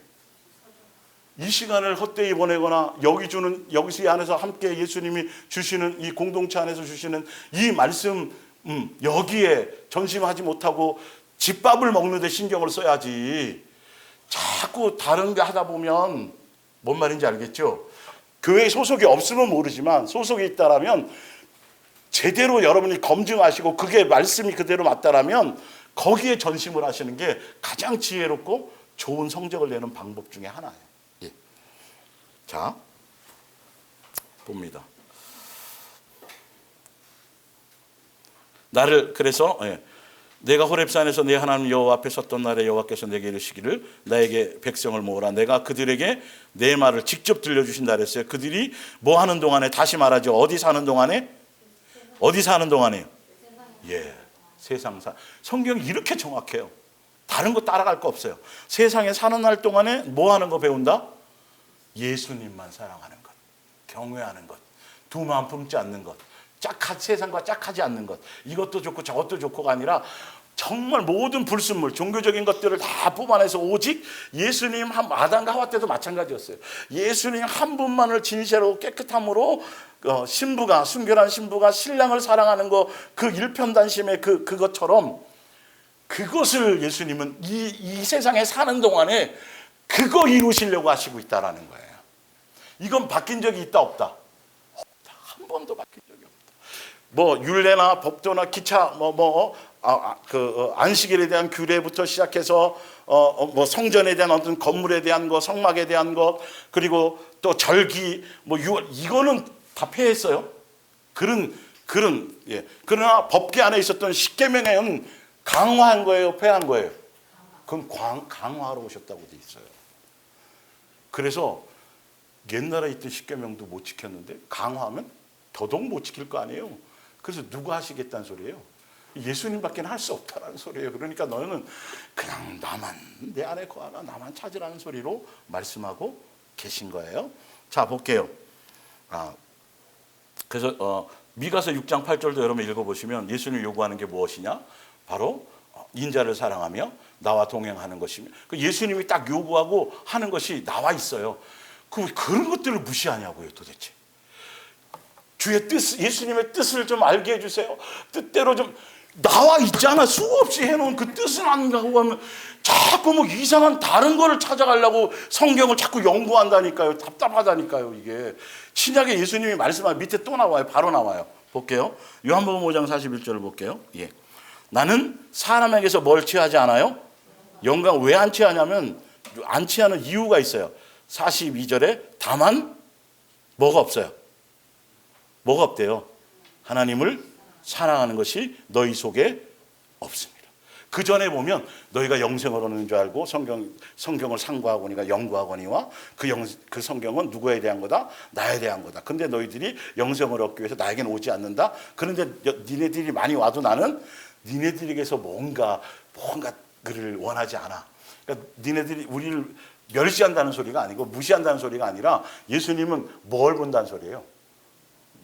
이 시간을 헛되이 보내거나 여기서 이 안에서 함께 예수님이 주시는 이 공동체 안에서 주시는 이 말씀 여기에 전심하지 못하고 집밥을 먹는데 신경을 써야지. 자꾸 다른 거 하다 보면 뭔 말인지 알겠죠? 교회에 소속이 없으면 모르지만 소속이 있다라면 제대로 여러분이 검증하시고 그게 말씀이 그대로 맞다라면 거기에 전심을 하시는 게 가장 지혜롭고 좋은 성적을 내는 방법 중에 하나예요. 예. 자, 봅니다. 나를 그래서 내가 호렙산에서 내 하나님 여호와 앞에 섰던 날에 여호와께서 내게 이르시기를 나에게 백성을 모으라. 내가 그들에게 내 말을 직접 들려주신다 그랬어요. 그들이 뭐 하는 동안에 다시 말하죠. 어디 사는 동안에? 어디 사는 동안에요? 예, 세상사. 성경이 이렇게 정확해요. 다른 거 따라갈 거 없어요. 세상에 사는 날 동안에 뭐 하는 거 배운다? 예수님만 사랑하는 것, 경외하는 것, 두 마음 품지 않는 것, 세상과 짝하지 않는 것, 이것도 좋고 저것도 좋고가 아니라 정말 모든 불순물, 종교적인 것들을 다 뽑아내서 오직 예수님 아담과 하와 때도 마찬가지였어요. 예수님 한 분만을 진실하고 깨끗함으로 순결한 신부가 신랑을 사랑하는 거, 그 일편단심의 그것처럼 그것을 예수님은 이 세상에 사는 동안에 그거 이루시려고 하시고 있다라는 거예요. 이건 바뀐 적이 있다 없다? 없다. 한 번도 바뀐 적이 없다. 뭐 율례나 법도나 기차 안식일에 대한 규례부터 시작해서 뭐 성전에 대한 어떤 건물에 대한 거, 성막에 대한 거, 그리고 또 절기, 뭐 유월, 이거는 다 폐했어요. 예. 그러나 법계 안에 있었던 십계명에는 강화한 거예요, 폐한 거예요? 그건 강화하러 오셨다고 돼 있어요. 그래서 옛날에 있던 십계명도 못 지켰는데 강화하면 더더욱 못 지킬 거 아니에요. 그래서 누가 하시겠다는 소리예요? 예수님밖에 할 수 없다는 소리예요. 그러니까 너는 그냥 나만 내 안에 거하라, 나만 찾으라는 소리로 말씀하고 계신 거예요. 자, 볼게요. 그래서 미가서 6장 8절도 여러분 읽어보시면 예수님이 요구하는 게 무엇이냐? 바로 인자를 사랑하며 나와 동행하는 것이며, 예수님이 딱 요구하고 하는 것이 나와 있어요. 그런 것들을 무시하냐고요, 도대체. 주의 뜻, 예수님의 뜻을 좀 알게 해주세요. 뜻대로 좀 나와 있잖아. 수없이 해놓은 그 뜻은 안 가고 하면 자꾸 뭐 이상한 다른 거를 찾아가려고 성경을 자꾸 연구한다니까요. 답답하다니까요. 이게 신약에 예수님이 말씀하면 밑에 또 나와요. 바로 나와요. 볼게요. 요한복음 5장 41절을 볼게요. 예. 나는 사람에게서 뭘 취하지 않아요? 영광. 왜 안 취하냐면 안 취하는 이유가 있어요. 42절에 다만 뭐가 없어요? 뭐가 없대요? 하나님을 사랑하는 것이 너희 속에 없습니다. 그 전에 보면 너희가 영생을 얻는 줄 알고 성경을 상고하거니와 연구하거니와 그 성경은 누구에 대한 거다? 나에 대한 거다. 근데 너희들이 영생을 얻기 위해서 나에게는 오지 않는다. 그런데 니네들이 많이 와도 나는 니네들에게서 뭔가 그를 원하지 않아. 그러니까 니네들이 우리를 멸시한다는 소리가 아니고 무시한다는 소리가 아니라 예수님은 뭘 본다는 소리예요?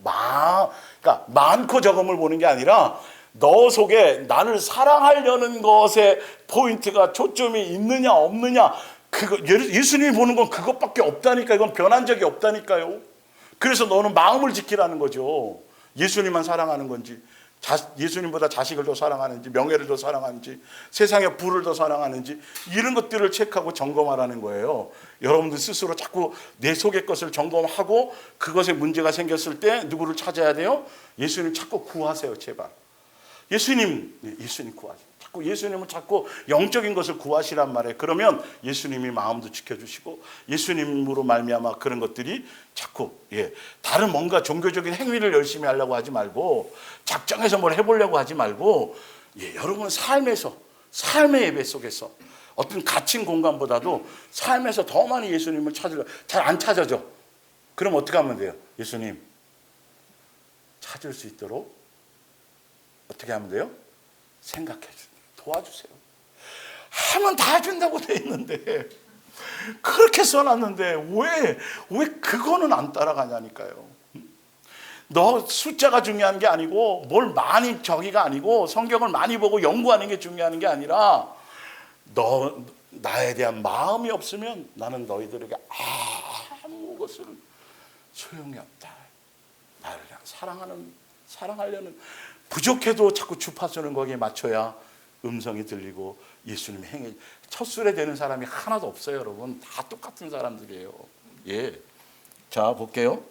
그러니까 많고 적음을 보는 게 아니라 너 속에 나를 사랑하려는 것에 포인트가 초점이 있느냐 없느냐, 그거 예수님이 보는 건 그것밖에 없다니까. 이건 변한 적이 없다니까요. 그래서 너는 마음을 지키라는 거죠. 예수님만 사랑하는 건지, 예수님보다 자식을 더 사랑하는지, 명예를 더 사랑하는지, 세상의 부를 더 사랑하는지, 이런 것들을 체크하고 점검하라는 거예요. 여러분들 스스로 자꾸 내 속의 것을 점검하고 그것에 문제가 생겼을 때 누구를 찾아야 돼요? 예수님 자꾸 구하세요, 제발. 예수님 구하세요. 자꾸 예수님은 자꾸 영적인 것을 구하시란 말이에요. 그러면 예수님이 마음도 지켜주시고 예수님으로 말미암아 그런 것들이 자꾸 다른 뭔가 종교적인 행위를 열심히 하려고 하지 말고, 작정해서 뭘 해보려고 하지 말고, 여러분 삶의 예배 속에서 어떤 갇힌 공간보다도 삶에서 더 많이 예수님을 찾으려고. 잘 안 찾아져. 그럼 어떻게 하면 돼요? 예수님 찾을 수 있도록 어떻게 하면 돼요? 생각해 주세요. 도와주세요. 하면 다 해준다고 돼 있는데, 그렇게 써놨는데 왜 그거는 안 따라가냐니까요. 너 숫자가 중요한 게 아니고 뭘 많이 저기가 아니고 성경을 많이 보고 연구하는 게 중요한 게 아니라 너 나에 대한 마음이 없으면 나는 너희들에게 아무 것을 소용이 없다. 나를 그냥 사랑하려는 부족해도 자꾸 주파수는 거기에 맞춰야 음성이 들리고 예수님의 행위 첫 술에 되는 사람이 하나도 없어요, 여러분. 다 똑같은 사람들이에요. 예. 자, 볼게요.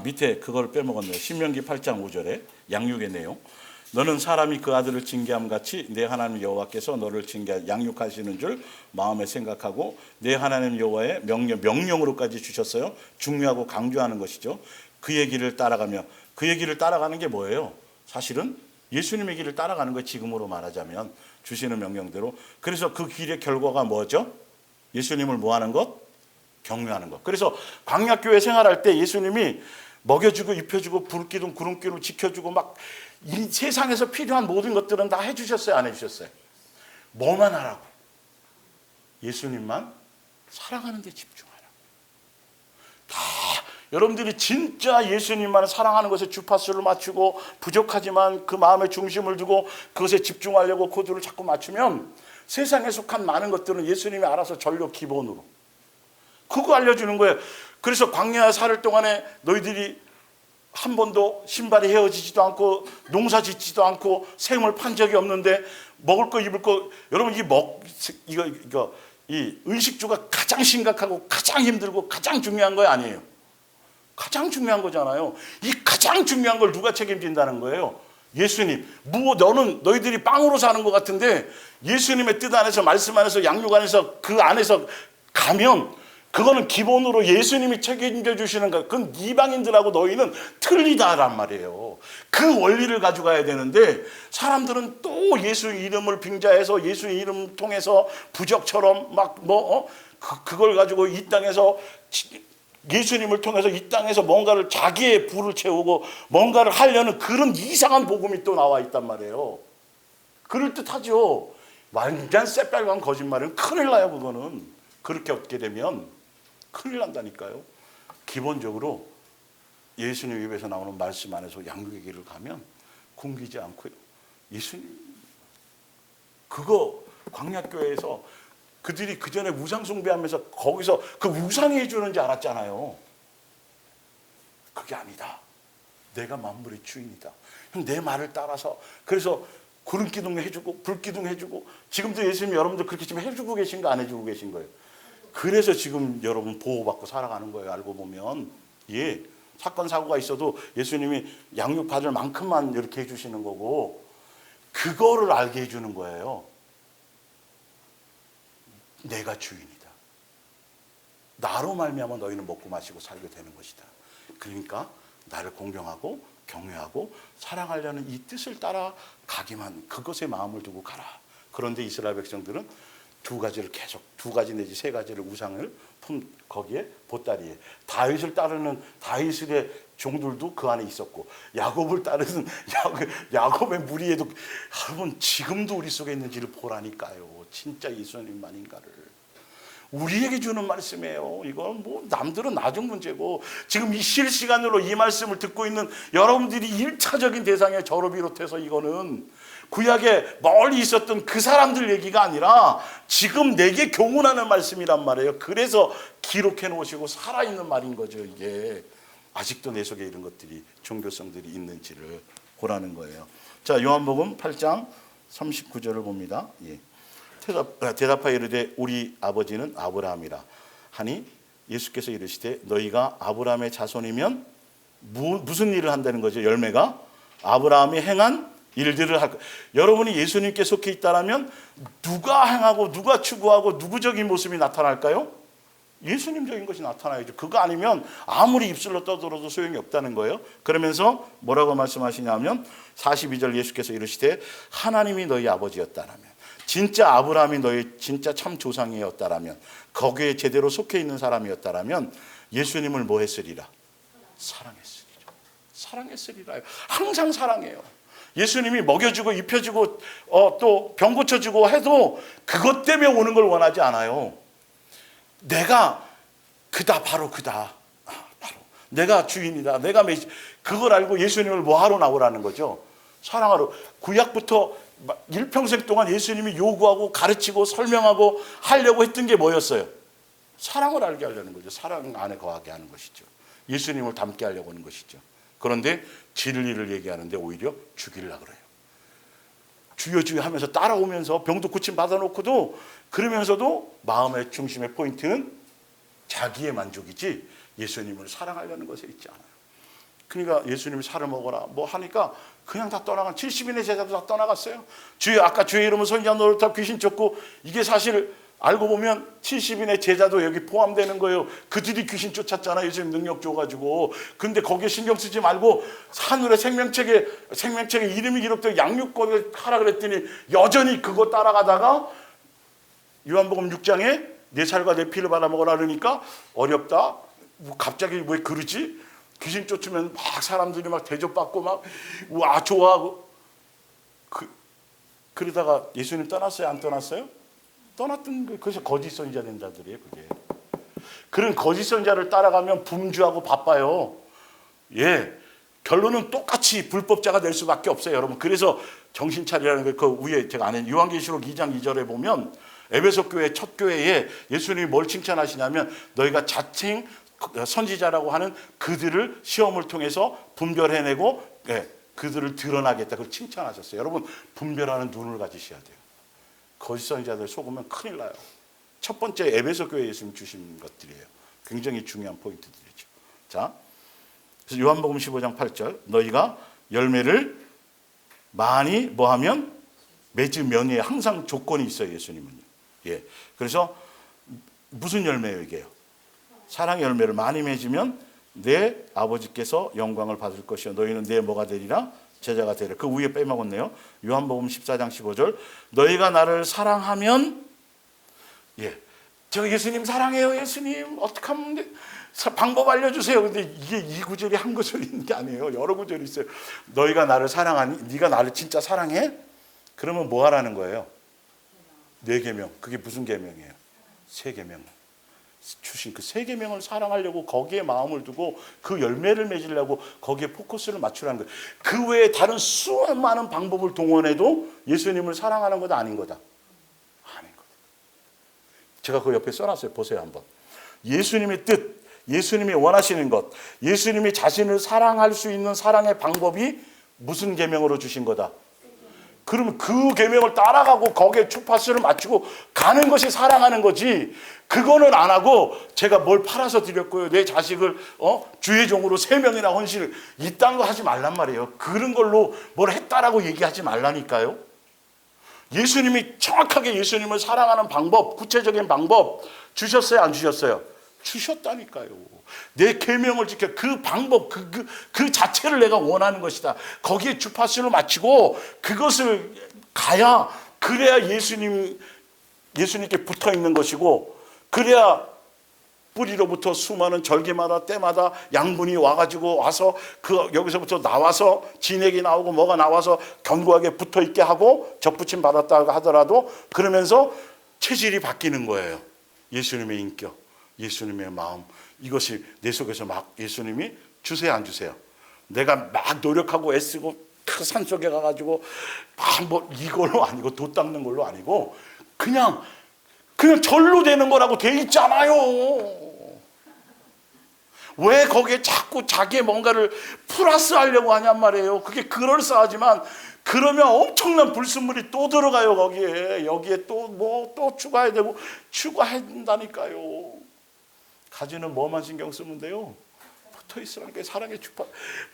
밑에 그걸 빼먹었네요. 신명기 8장 5절에 양육의 내용. 너는 사람이 그 아들을 징계함 같이 내 하나님 여호와께서 너를 양육하시는 줄 마음에 생각하고 내 하나님 여호와의 명령으로까지 주셨어요. 중요하고 강조하는 것이죠. 그의 길을 따라가며 그의 길을 따라가는 게 뭐예요? 사실은 예수님의 길을 따라가는 거예요. 지금으로 말하자면 주시는 명령대로. 그래서 그 길의 결과가 뭐죠? 예수님을 뭐 하는 것? 경외하는 것. 그래서 광야교회 생활할 때 예수님이 먹여주고 입혀주고 불기둥 구름기둥 지켜주고 막 이 세상에서 필요한 모든 것들은 다 해주셨어요? 안 해주셨어요? 뭐만 하라고? 예수님만 사랑하는 데 집중하라고. 다 여러분들이 진짜 예수님만 사랑하는 것에 주파수를 맞추고 부족하지만 그 마음의 중심을 두고 그것에 집중하려고 코드를 자꾸 맞추면 세상에 속한 많은 것들은 예수님이 알아서 전력 기본으로 그거 알려주는 거예요. 그래서 광야 살을 동안에 너희들이 한 번도 신발이 헤어지지도 않고 농사 짓지도 않고 생을 판 적이 없는데 먹을 거 입을 거 여러분 이 의식주가 가장 심각하고 가장 힘들고 가장 중요한 거 아니에요? 가장 중요한 거잖아요. 이 가장 중요한 걸 누가 책임진다는 거예요? 예수님. 너희들이 빵으로 사는 것 같은데 예수님의 뜻 안에서 말씀 안에서 양육 안에서 그 안에서 가면 그거는 기본으로 예수님이 책임져 주시는 거. 그건 이방인들하고 너희는 틀리다란 말이에요. 그 원리를 가져가야 되는데 사람들은 또 예수 이름을 빙자해서 예수 이름 통해서 부적처럼 그걸 가지고 이 땅에서 예수님을 통해서 이 땅에서 뭔가를 자기의 부를 채우고 뭔가를 하려는 그런 이상한 복음이 또 나와 있단 말이에요. 그럴듯하죠. 완전 새빨간 거짓말은 큰일 나요. 그거는 그렇게 얻게 되면 큰일 난다니까요. 기본적으로 예수님 입에서 나오는 말씀 안에서 양육의 길을 가면 굶기지 않고요. 예수님 그거 광야교회에서 그들이 그 전에 우상 숭배하면서 거기서 그 우상이 해주는 줄 알았잖아요. 그게 아니다. 내가 만물의 주인이다. 내 말을 따라서 그래서 구름기둥 해주고 불기둥 해주고 지금도 예수님 여러분들 그렇게 지금 해주고 계신 거 안 해주고 계신 거예요? 그래서 지금 여러분 보호받고 살아가는 거예요. 알고 보면. 예, 사건 사고가 있어도 예수님이 양육받을 만큼만 이렇게 해주시는 거고 그거를 알게 해주는 거예요. 내가 주인이다. 나로 말미암아 너희는 먹고 마시고 살게 되는 것이다. 그러니까 나를 공경하고 경외하고 사랑하려는 이 뜻을 따라 가기만 그것에 마음을 두고 가라. 그런데 이스라엘 백성들은 두 가지 내지 세 가지를 우상을 거기에 보따리에 다윗을 따르는 다윗의 종들도 그 안에 있었고 야곱을 따르는 야곱의 무리에도 여러분 지금도 우리 속에 있는지를 보라니까요. 진짜 예수님만인가를 우리에게 주는 말씀이에요. 이건 남들은 나중 문제고 지금 이 실시간으로 이 말씀을 듣고 있는 여러분들이 1차적인 대상의 저를 비롯해서 이거는 구약에 멀리 있었던 그 사람들 얘기가 아니라 지금 내게 교훈하는 말씀이란 말이에요. 그래서 기록해 놓으시고 살아있는 말인 거죠. 이게 아직도 내 속에 이런 것들이 종교성들이 있는지를 보라는 거예요. 자, 요한복음 8장 39절을 봅니다. 예. 대답하여 이르되 우리 아버지는 아브라함이라 하니 예수께서 이르시되 너희가 아브라함의 자손이면 무슨 일을 한다는 거죠? 열매가 아브라함이 행한 일들을 할 거. 여러분이 예수님께 속해 있다라면 누가 행하고 누가 추구하고 누구적인 모습이 나타날까요? 예수님적인 것이 나타나야죠. 그거 아니면 아무리 입술로 떠들어도 소용이 없다는 거예요. 그러면서 뭐라고 말씀하시냐면 42절 예수께서 이르시되 하나님이 너희 아버지였다라면 진짜 아브라함이 너희 진짜 참 조상이었다라면 거기에 제대로 속해 있는 사람이었다라면 예수님을 뭐 했으리라? 사랑했으리라. 사랑했으리라요. 항상 사랑해요. 예수님이 먹여주고 입혀주고 또 병 고쳐주고 해도 그것 때문에 오는 걸 원하지 않아요. 내가 그다, 바로 그다. 바로 내가 주인이다. 내가 그걸 알고 예수님을 뭐하러 나오라는 거죠? 사랑하러. 구약부터 일평생 동안 예수님이 요구하고 가르치고 설명하고 하려고 했던 게 뭐였어요? 사랑을 알게 하려는 거죠. 사랑 안에 거하게 하는 것이죠. 예수님을 닮게 하려고 하는 것이죠. 그런데 진리를 얘기하는데 오히려 죽이려고 그래요. 주여 주여 하면서 따라오면서 병도 고침 받아놓고도, 그러면서도 마음의 중심의 포인트는 자기의 만족이지 예수님을 사랑하려는 것에 있지 않아요. 그러니까 예수님이 살을 먹어라 뭐 하니까 그냥 다 떠나간 70인의 제자도 다 떠나갔어요. 주여, 아까 주의 이름은 선지자 노릇하고 귀신 쫓고, 이게 사실 알고 보면 70인의 제자도 여기 포함되는 거예요. 그들이 귀신 쫓았잖아요. 예수님 능력 줘가지고. 근데 거기에 신경 쓰지 말고 하늘의 생명책에 이름이 기록되어 양육권을 하라 그랬더니 여전히 그거 따라가다가 요한복음 6장에 내 살과 내 피를 받아먹으라 그러니까 어렵다. 뭐 갑자기 왜 그러지? 귀신 쫓으면 막 사람들이 막 대접받고 막 와 좋아하고. 그러다가 예수님 떠났어요? 안 떠났어요? 떠났던 거. 그래서 거짓 선지자 된 자들이에요. 그게. 그런 거짓 선지자를 따라가면 분주하고 바빠요. 예, 결론은 똑같이 불법자가 될 수밖에 없어요, 여러분. 그래서 정신 차리라는 거, 그 위에 제가 아는 요한계시록 2장 2절에 보면 에베소 교회 첫 교회에 예수님이 뭘 칭찬하시냐면 너희가 자칭 선지자라고 하는 그들을 시험을 통해서 분별해내고, 예, 그들을 드러나겠다. 그걸 칭찬하셨어요. 여러분, 분별하는 눈을 가지셔야 돼요. 거짓 선지자들 속으면 큰일 나요. 첫 번째 에베소 교회 예수님 주신 것들이에요. 굉장히 중요한 포인트들이죠. 자, 그래서 요한복음 15장 8절 너희가 열매를 많이 뭐하면 맺으면이 항상 조건이 있어요. 예수님은요. 예, 그래서 무슨 열매예요 이게요? 사랑의 열매를 많이 맺으면 내 아버지께서 영광을 받을 것이요 너희는 내 뭐가 되리라? 제자가 되리라. 그 위에 빼먹었네요. 요한복음 14장 15절 너희가 나를 사랑하면, 예, 저 예수님 사랑해요. 예수님 어떻게 하면 방법 알려주세요. 근데 이게 이 구절이 한 구절이 있는 게 아니에요. 여러 구절이 있어요. 너희가 나를 사랑하니, 네가 나를 진짜 사랑해? 그러면 뭐 하라는 거예요? 네 계명. 그게 무슨 계명이에요? 세 계명. 주신 그 세 계명을 사랑하려고 거기에 마음을 두고 그 열매를 맺으려고 거기에 포커스를 맞추라는 거예요. 그 외에 다른 수많은 방법을 동원해도 예수님을 사랑하는 거다 아닌 거다? 아닌 거다. 제가 그 옆에 써놨어요. 보세요 한번. 예수님의 뜻, 예수님이 원하시는 것, 예수님이 자신을 사랑할 수 있는 사랑의 방법이 무슨 계명으로 주신 거다? 그러면 그 계명을 따라가고 거기에 주파수를 맞추고 가는 것이 사랑하는 거지. 그거는 안 하고 제가 뭘 팔아서 드렸고요, 내 자식을 주의 종으로 3명이나 헌신을, 이딴 거 하지 말란 말이에요. 그런 걸로 뭘 했다라고 얘기하지 말라니까요. 예수님이 정확하게 예수님을 사랑하는 방법, 구체적인 방법 주셨어요, 안 주셨어요? 주셨다니까요. 내 계명을 지켜. 그 방법, 그 자체를 내가 원하는 것이다. 거기에 주파수를 맞추고 그것을 가야, 그래야 예수님께 붙어 있는 것이고, 그래야 뿌리로부터 수많은 절기마다 때마다 양분이 와가지고 와서 여기서부터 나와서 진액이 나오고 뭐가 나와서 견고하게 붙어 있게 하고 접붙임 받았다 하더라도 그러면서 체질이 바뀌는 거예요. 예수님의 인격, 예수님의 마음, 이것이 내 속에서 막 예수님이 주세요 안 주세요? 내가 막 노력하고 애쓰고 그 산속에 가가지고 막 뭐 이걸로 아니고 도 닦는 걸로 아니고 그냥 절로 되는 거라고 돼 있잖아요. 왜 거기에 자꾸 자기의 뭔가를 플러스 하려고 하냔 말이에요. 그게 그럴싸하지만 그러면 엄청난 불순물이 또 들어가요. 여기에 또 추가해야 되고 추가해야 된다니까요. 가지는 뭐만 신경 쓰면 돼요? 붙어 있으라는 게 사랑의 주파.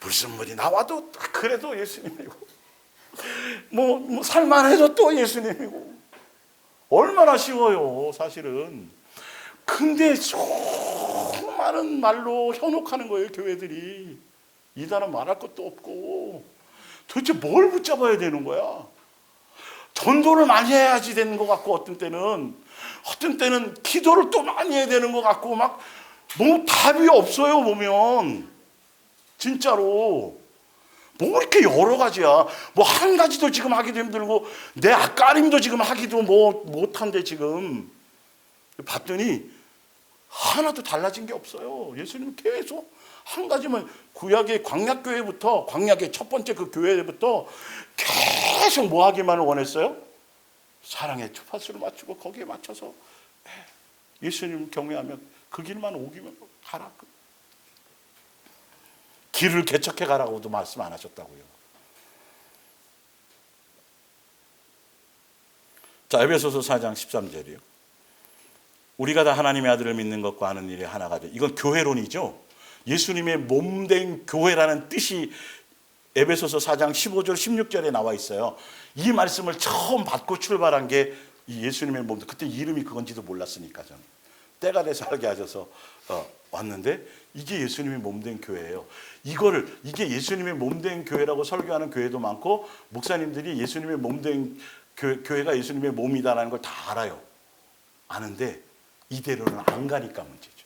불순물이 나와도 그래도 예수님이고, 뭐 살만해도 또 예수님이고. 얼마나 쉬워요, 사실은. 근데 수많은 말로 현혹하는 거예요, 교회들이. 이단은 말할 것도 없고. 도대체 뭘 붙잡아야 되는 거야? 전도를 많이 해야지 되는 것 같고, 어떤 때는 기도를 또 많이 해야 되는 것 같고, 막 뭐 답이 없어요, 보면. 진짜로. 뭐 이렇게 여러 가지야. 뭐 한 가지도 지금 하기도 힘들고 내 앞가림도 지금 하기도 뭐 못한데 지금 봤더니 하나도 달라진 게 없어요. 예수님 계속 한 가지만, 구약의 광약교회부터, 광약의 첫 번째 그 교회부터 계속 뭐 하기만을 원했어요? 사랑의 주파수를 맞추고 거기에 맞춰서 예수님 경외하면 그 길만 오기만 가라. 길을 개척해 가라고도 말씀 안 하셨다고요. 자, 에베소서 4장 13절이요. 우리가 다 하나님의 아들을 믿는 것과 아는 일이 하나가 돼. 이건 교회론이죠. 예수님의 몸된 교회라는 뜻이 에베소서 4장 15절 16절에 나와 있어요. 이 말씀을 처음 받고 출발한 게 이 예수님의 몸. 그때 이름이 그건지도 몰랐으니까 저는. 때가 돼서 알게 하셔서 왔는데 이게 예수님의 몸된 교회예요. 이게 예수님의 몸된 교회라고 설교하는 교회도 많고, 목사님들이 예수님의 몸된 교회가 예수님의 몸이다라는 걸 다 알아요. 아는데 이대로는 안 가니까 문제죠.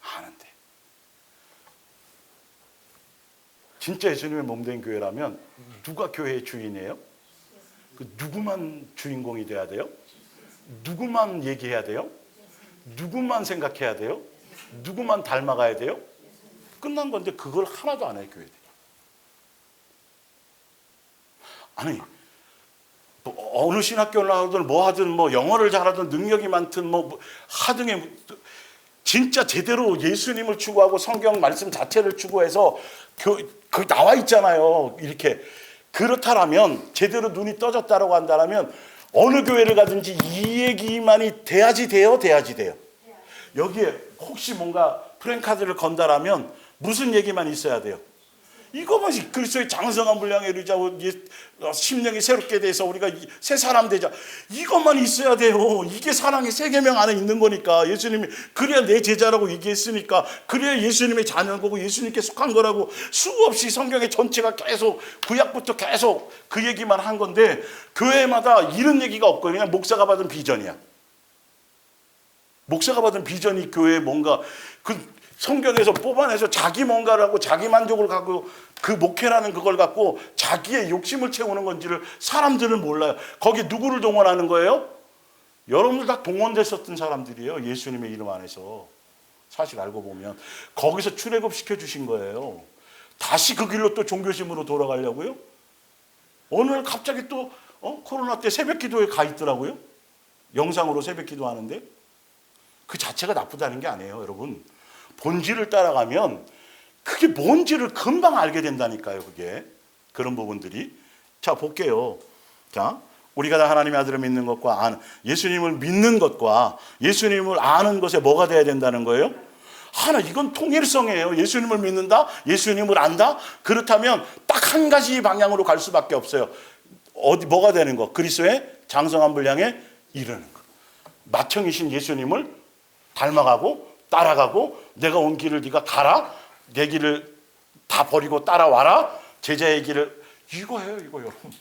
아는데 진짜 예수님의 몸된 교회라면 누가 교회의 주인이에요? 그 누구만 주인공이 돼야 돼요? 누구만 얘기해야 돼요? 누구만 생각해야 돼요? 누구만 닮아가야 돼요? 끝난 건데 그걸 하나도 안 해요, 교회들이. 아니, 어느 신학교를 나오든 뭐 하든 뭐 영어를 잘하든 능력이 많든 뭐 하등에 진짜 제대로 예수님을 추구하고 성경 말씀 자체를 추구해서 그 나와 있잖아요. 이렇게 그렇다라면, 제대로 눈이 떠졌다라고 한다면 어느 교회를 가든지 이 얘기만이 돼야지 돼요. 여기에 혹시 뭔가 프랭카드를 건다라면 무슨 얘기만 있어야 돼요? 이거만, 그리스도의 장성한 분량에 이르자고 심령이 새롭게 돼서 우리가 새 사람 되자, 이것만 있어야 돼요. 이게 사랑의 세계명 안에 있는 거니까. 예수님이 그래야 내 제자라고 얘기했으니까, 그래야 예수님의 자녀인 거고 예수님께 속한 거라고 수없이 성경의 전체가 계속 구약부터 계속 그 얘기만 한 건데, 교회마다 이런 얘기가 없고 그냥 목사가 받은 비전이야. 목사가 받은 비전이 교회에 뭔가 그 성경에서 뽑아내서 자기 뭔가라고 자기 만족을 갖고 그 목회라는 그걸 갖고 자기의 욕심을 채우는 건지를 사람들은 몰라요. 거기 누구를 동원하는 거예요? 여러분들 다 동원됐었던 사람들이에요. 예수님의 이름 안에서. 사실 알고 보면 거기서 출애굽시켜 주신 거예요. 다시 그 길로 또 종교심으로 돌아가려고요? 어느 날 갑자기 또 코로나 때 새벽 기도에 가 있더라고요. 영상으로 새벽 기도하는데. 그 자체가 나쁘다는 게 아니에요, 여러분. 본질을 따라가면 그게 뭔지를 금방 알게 된다니까요, 그게. 그런 부분들이. 자, 볼게요. 자, 우리가 다 하나님의 아들을 믿는 것과 예수님을 믿는 것과 예수님을 아는 것에 뭐가 돼야 된다는 거예요? 하나, 이건 통일성이에요. 예수님을 믿는다? 예수님을 안다? 그렇다면 딱 한 가지 방향으로 갈 수밖에 없어요. 뭐가 되는 거? 그리스도의 장성한 분량에 이르는 거. 맏형이신 예수님을 닮아가고 따라가고, 내가 온 길을 네가 가라, 내 길을 다 버리고 따라와라, 제자의 길을. 이거예요, 이거. 여러분,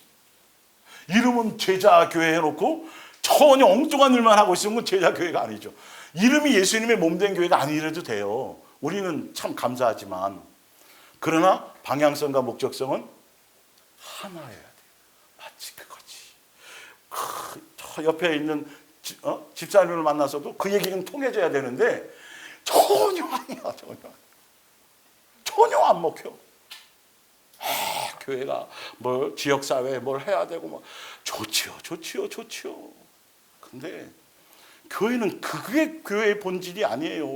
이름은 제자교회 해놓고 전혀 엉뚱한 일만 하고 있으면 그건 제자교회가 아니죠. 이름이 예수님의 몸된 교회가 아니래도 돼요. 우리는 참 감사하지만. 그러나 방향성과 목적성은 하나여야 돼요. 마치 그거지. 저 옆에 있는 집사님을 만나서도 그 얘기는 통해져야 되는데 전혀 아니야. 전혀 안 먹혀. 교회가 뭘 지역사회에 뭘 해야 되고 뭐 좋지요. 근데 교회는 그게 교회의 본질이 아니에요.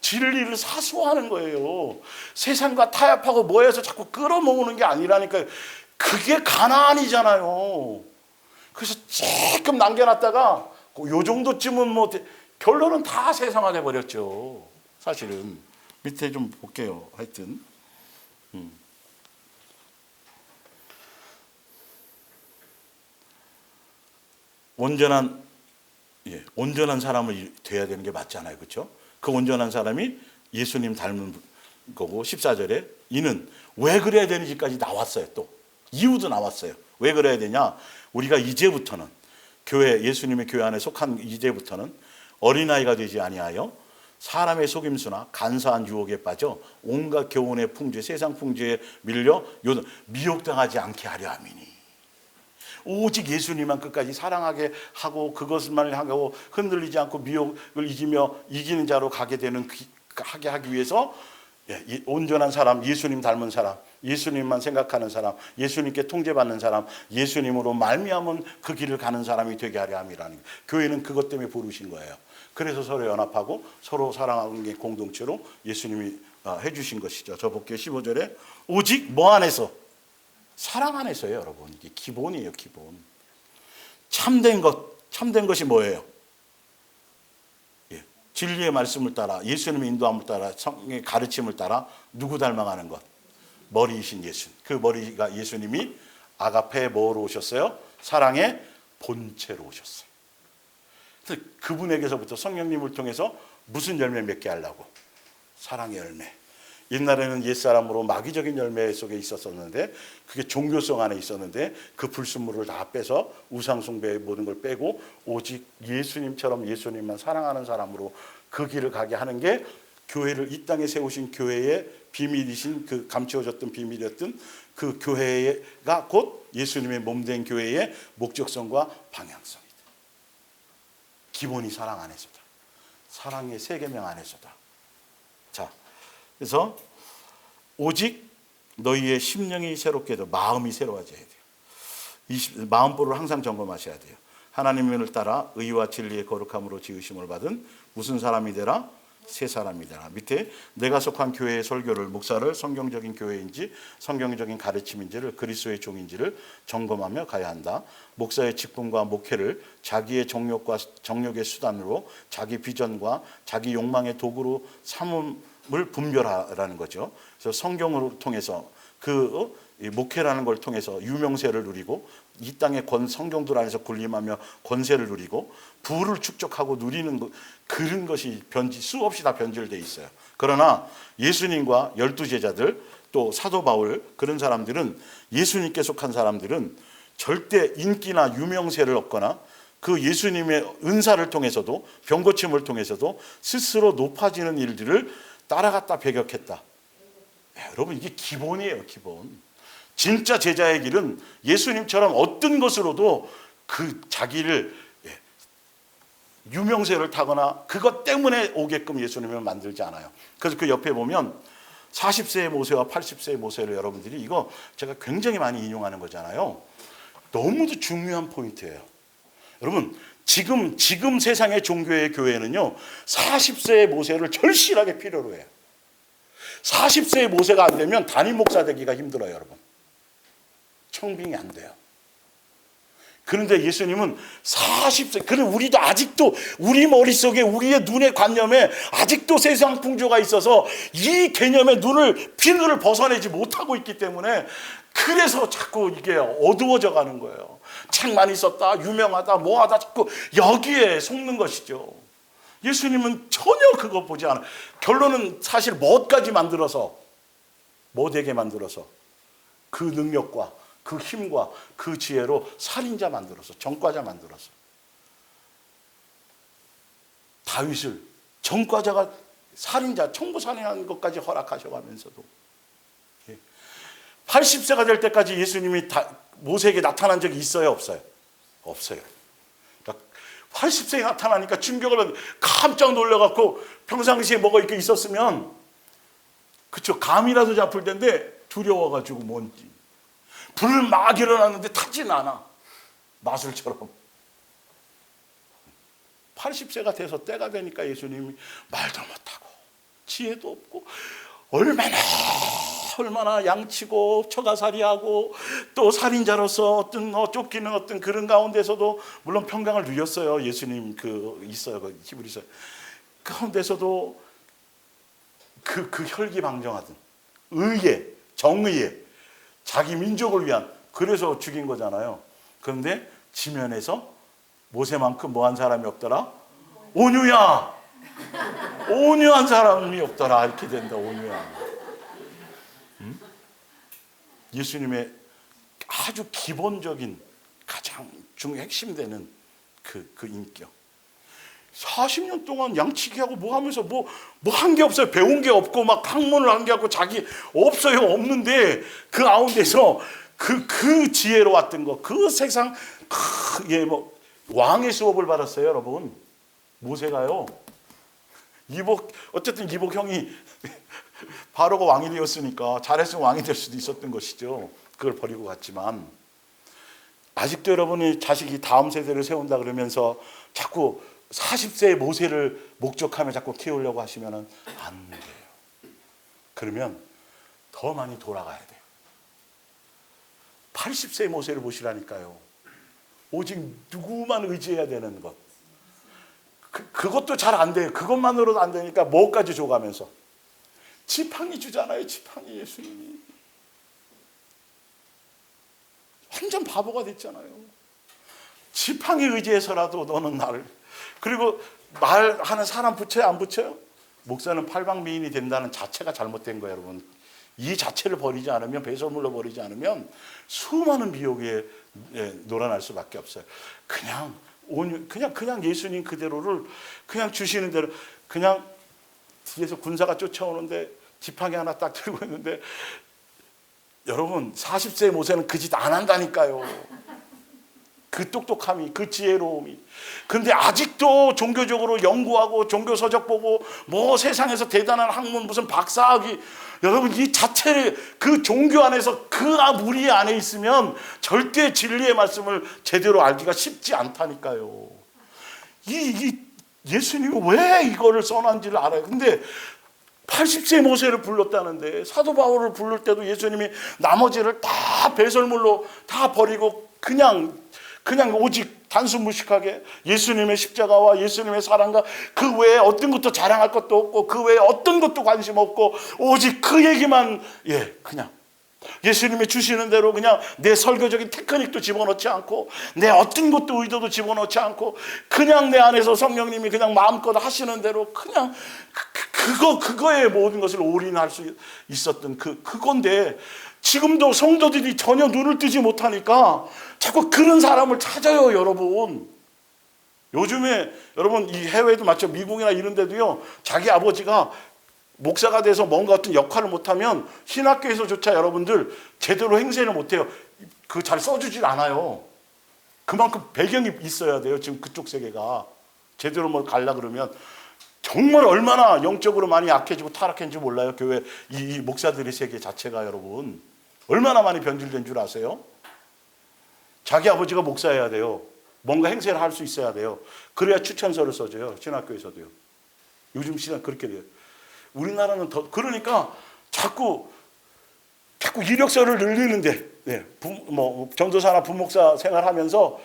진리를 사수하는 거예요. 세상과 타협하고 모여서 자꾸 끌어모으는 게 아니라니까요. 그게 가나안이잖아요. 그래서 조금 남겨놨다가 요 정도쯤은 뭐 결론은 다 세상화돼 버렸죠. 사실은. 밑에 좀 볼게요. 하여튼 온전한 사람을 돼야 되는 게 맞잖아요. 그렇죠? 그 온전한 사람이 예수님 닮은 거고, 14절에 이는 왜 그래야 되는지까지 나왔어요. 또 이유도 나왔어요. 왜 그래야 되냐? 우리가 이제부터는 예수님의 교회 안에 속한 이제부터는 어린아이가 되지 아니하여 사람의 속임수나 간사한 유혹에 빠져 온갖 교훈의 풍조에, 세상 풍조에 밀려 미혹당하지 않게 하려 함이니. 오직 예수님만 끝까지 사랑하게 하고 그것만 하고 흔들리지 않고 미혹을 이기며 이기는 자로 가게 되는 하게 하기 위해서 온전한 사람, 예수님 닮은 사람, 예수님만 생각하는 사람, 예수님께 통제받는 사람, 예수님으로 말미암은 그 길을 가는 사람이 되게 하려 함이라는 거예요. 교회는 그것 때문에 부르신 거예요. 그래서 서로 연합하고 서로 사랑하는 게 공동체로 예수님이 해주신 것이죠. 저 볼게요. 15절에 오직 뭐 안에서? 사랑 안에서요, 여러분. 이게 기본이에요, 기본. 참된 것이 뭐예요? 진리의 말씀을 따라, 예수님의 인도함을 따라, 성령의 가르침을 따라 누구 닮아가는 것? 머리이신 예수. 그 머리가 예수님이 아가페에 뭐로 오셨어요? 사랑의 본체로 오셨어요. 그래서 그분에게서부터 성령님을 통해서 무슨 열매 맺게 하려고? 사랑의 열매. 옛날에는 옛사람으로 마귀적인 열매 속에 있었었는데 그게 종교성 안에 있었는데 그 불순물을 다 빼서 우상숭배의 모든 걸 빼고 오직 예수님처럼 예수님만 사랑하는 사람으로 그 길을 가게 하는 게 교회를 이 땅에 세우신 교회의 비밀이신 그 감추어졌던 비밀이었던 그 교회가 곧 예수님의 몸된 교회의 목적성과 방향성이다. 기본이 사랑 안에서다. 사랑의 세계명 안에서다. 자, 그래서 오직 너희의 심령이 새롭게도 마음이 새로워져야 돼요. 마음보를 항상 점검하셔야 돼요. 하나님을 따라 의와 진리의 거룩함으로 지으심을 받은 무슨 사람이 되라? 새 사람이 되라. 밑에 내가 속한 교회의 설교를 목사를 성경적인 교회인지 성경적인 가르침인지를 그리스도의 종인지를 점검하며 가야 한다. 목사의 직분과 목회를 자기의 정욕의 수단으로 자기 비전과 자기 욕망의 도구로 삼음을 분별하라는 거죠. 그래서 성경을 통해서 그 목회라는 걸 통해서 유명세를 누리고 이 땅의 성경들 안에서 군림하며 권세를 누리고 부를 축적하고 누리는 그런 것이 수없이 다 변질되어 있어요. 그러나 예수님과 12제자들 또 사도 바울 그런 사람들은 예수님께 속한 사람들은 절대 인기나 유명세를 얻거나 그 예수님의 은사를 통해서도 병고침을 통해서도 스스로 높아지는 일들을 따라갔다 배격했다. 여러분 이게 기본이에요, 기본. 진짜 제자의 길은 예수님처럼 어떤 것으로도 그 자기를 유명세를 타거나 그것 때문에 오게끔 예수님을 만들지 않아요. 그래서 그 옆에 보면 40세의 모세와 80세의 모세를 여러분들이 이거 제가 굉장히 많이 인용하는 거잖아요. 너무도 중요한 포인트예요. 여러분 지금 세상의 종교의 교회는요 40세의 모세를 절실하게 필요로 해요. 40세의 모세가 안 되면 담임 목사 되기가 힘들어요, 여러분. 청빙이 안 돼요. 그런데 예수님은 40세, 그래 우리도 아직도 우리 머릿속에 우리의 눈의 관념에 아직도 세상 풍조가 있어서 이 개념의 비늘을 벗어내지 못하고 있기 때문에 그래서 자꾸 이게 어두워져 가는 거예요. 책 많이 썼다, 유명하다, 뭐하다 자꾸 여기에 속는 것이죠. 예수님은 전혀 그거 보지 않아요. 결론은 사실 뭐까지 만들어서 뭐되게 만들어서 그 능력과 그 힘과 그 지혜로 살인자 만들어서 전과자 만들어서 다윗을 전과자가 살인자 청부 살인하는 것까지 허락하셔가면서도 80세가 될 때까지 예수님이 모세에게 나타난 적이 있어요, 없어요? 없어요. 80세에 나타나니까 충격을 받고 깜짝 놀라갖고 평상시에 뭐가 이렇게 있었으면 그쵸 감이라도 잡힐 텐데 두려워가지고 뭔지 불을 막 일어났는데 타진 않아. 마술처럼. 80세가 돼서 때가 되니까 예수님이 말도 못하고 지혜도 없고 얼마나 양치고 처가살이하고 또 살인자로서 쫓기는 어떤 그런 가운데서도 물론 평강을 누렸어요. 예수님 있어요. 그 히브리서 가운데서도 그 혈기방정하던 의에 정의에 자기 민족을 위한 그래서 죽인 거잖아요. 그런데 지면에서 모세만큼 뭐한 사람이 없더라? 온유야. 온유한 사람이 없더라. 이렇게 된다. 온유야. 예수님의 아주 기본적인 가장 핵심되는 그 인격. 40년 동안 양치기하고 뭐 하면서 뭐 한 게 없어요. 배운 게 없고 막 학문을 한 게 없고 자기 없어요. 없는데 그 가운데서 그 지혜로 왔던 거, 그 세상, 왕의 수업을 받았어요, 여러분. 모세가요. 어쨌든 이복 형이 바로가 왕이 되었으니까 잘했으면 왕이 될 수도 있었던 것이죠. 그걸 버리고 갔지만 아직도 여러분이 자식이 다음 세대를 세운다 그러면서 자꾸 40세의 모세를 목적하며 자꾸 키우려고 하시면 안 돼요. 그러면 더 많이 돌아가야 돼요. 80세의 모세를 보시라니까요. 오직 누구만 의지해야 되는 것. 그것도 잘 안 돼요. 그것만으로도 안 되니까 뭐까지 줘가면서. 지팡이 주잖아요. 지팡이 예수님이. 완전 바보가 됐잖아요. 지팡이 의지해서라도 너는 나를. 그리고 말하는 사람 붙여요? 안 붙여요? 목사는 팔방미인이 된다는 자체가 잘못된 거예요, 여러분. 이 자체를 버리지 않으면, 배설물로 버리지 않으면 수많은 미혹에 놀아날 수밖에 없어요. 그냥 예수님 그대로를 그냥 주시는 대로, 그냥 뒤에서 군사가 쫓아오는데 지팡이 하나 딱 들고 있는데, 여러분 40세의 모세는 그 짓 안 한다니까요. 그 똑똑함이, 그 지혜로움이. 근데 아직도 종교적으로 연구하고 종교 서적 보고 뭐 세상에서 대단한 학문 무슨 박사학위, 여러분 이 자체를 그 종교 안에서 그 무리 안에 있으면 절대 진리의 말씀을 제대로 알기가 쉽지 않다니까요. 예수님이 왜 이거를 써놨는지를 알아요. 근데 80세 모세를 불렀다는데, 사도 바울을 부를 때도 예수님이 나머지를 다 배설물로 다 버리고 그냥 오직 단순무식하게 예수님의 십자가와 예수님의 사랑과 그 외에 어떤 것도 자랑할 것도 없고 그 외에 어떤 것도 관심 없고 오직 그 얘기만, 그냥 예수님이 주시는 대로 그냥 내 설교적인 테크닉도 집어넣지 않고 내 어떤 것도 의도도 집어넣지 않고 그냥 내 안에서 성령님이 그냥 마음껏 하시는 대로 그냥 그거에 모든 것을 올인할 수 있었던 그건데, 지금도 성도들이 전혀 눈을 뜨지 못하니까 자꾸 그런 사람을 찾아요, 여러분. 요즘에 여러분 이 해외도 마찬가지, 미국이나 이런 데도요, 자기 아버지가 목사가 돼서 뭔가 어떤 역할을 못하면 신학교에서조차 여러분들 제대로 행세를 못해요. 그 잘 써주질 않아요. 그만큼 배경이 있어야 돼요. 지금 그쪽 세계가 제대로 뭘 갈라 그러면 정말 얼마나 영적으로 많이 약해지고 타락했는지 몰라요. 교회 이 목사들의 세계 자체가 여러분 얼마나 많이 변질된 줄 아세요? 자기 아버지가 목사여야 돼요. 뭔가 행세를 할 수 있어야 돼요. 그래야 추천서를 써줘요. 신학교에서도요. 요즘 시간 그렇게 돼요. 우리나라는 더 그러니까 자꾸 이력서를 늘리는데, 전도사나 부목사 생활하면서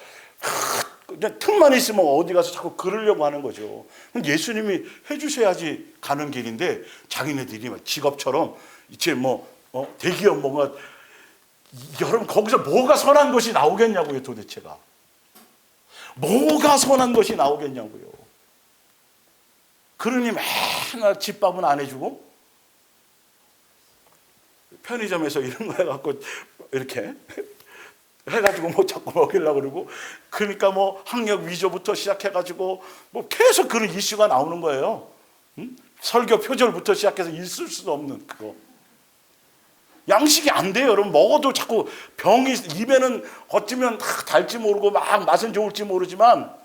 그냥 틈만 있으면 어디 가서 자꾸 그러려고 하는 거죠. 예수님이 해주셔야지 가는 길인데 자기네들이 직업처럼 이제 대기업 뭔가, 여러분 거기서 뭐가 선한 것이 나오겠냐고요. 도대체가 뭐가 선한 것이 나오겠냐고요. 그러니 맨날 집밥은 안 해주고 편의점에서 이런 거 해갖고 이렇게 해가지고 자꾸 먹이려고 그러고, 그러니까 학력 위조부터 시작해가지고 계속 그런 이슈가 나오는 거예요. 설교 표절부터 시작해서 있을 수도 없는 그거. 양식이 안 돼요, 여러분. 먹어도 자꾸 병이, 입에는 어쩌면 달지 모르고 막 맛은 좋을지 모르지만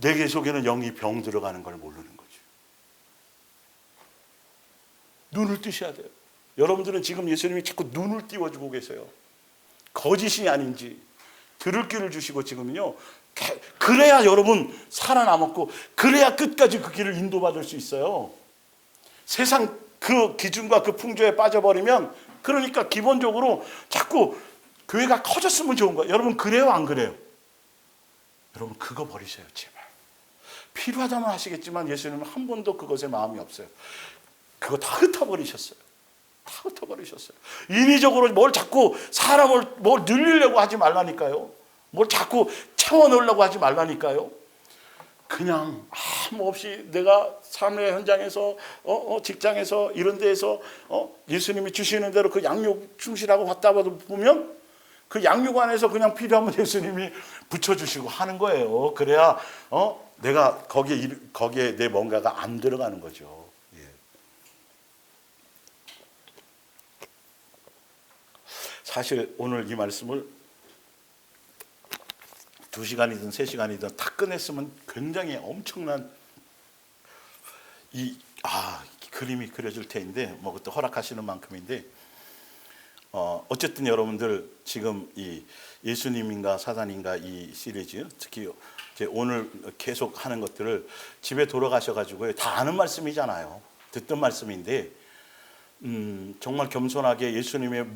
내 속에는 영이 병 들어가는 걸 모르는 거죠. 눈을 뜨셔야 돼요. 여러분들은 지금 예수님이 자꾸 눈을 띄워주고 계세요. 거짓이 아닌지 들을 길을 주시고 지금은요. 그래야 여러분 살아남았고 그래야 끝까지 그 길을 인도받을 수 있어요. 세상 그 기준과 그 풍조에 빠져버리면, 그러니까 기본적으로 자꾸 교회가 커졌으면 좋은 거예요. 여러분 그래요, 안 그래요? 여러분 그거 버리세요, 제발. 필요하다면 하시겠지만 예수님은 한 번도 그것에 마음이 없어요. 그거 다 흩어버리셨어요. 다 흩어버리셨어요. 인위적으로 뭘 자꾸 사람을 뭘 늘리려고 하지 말라니까요. 뭘 자꾸 채워넣으려고 하지 말라니까요. 그냥 아무 없이 내가 삶의 현장에서 직장에서 이런 데에서 예수님이 주시는 대로 그 양육 충실하고 왔다 보면 그 양육 안에서 그냥 필요하면 예수님이 붙여주시고 하는 거예요. 그래야 내가 거기에 내 뭔가가 안 들어가는 거죠. 사실 오늘 이 말씀을 2시간이든 3시간이든 다 끝냈으면 굉장히 엄청난 그림이 그려질 텐데 뭐 그것도 허락하시는 만큼인데 어쨌든 여러분들 지금 이 예수님인가 사단인가 이 시리즈 특히 이제 오늘 계속 하는 것들을 집에 돌아가셔가지고 다 아는 말씀이잖아요. 듣던 말씀인데 정말 겸손하게 예수님의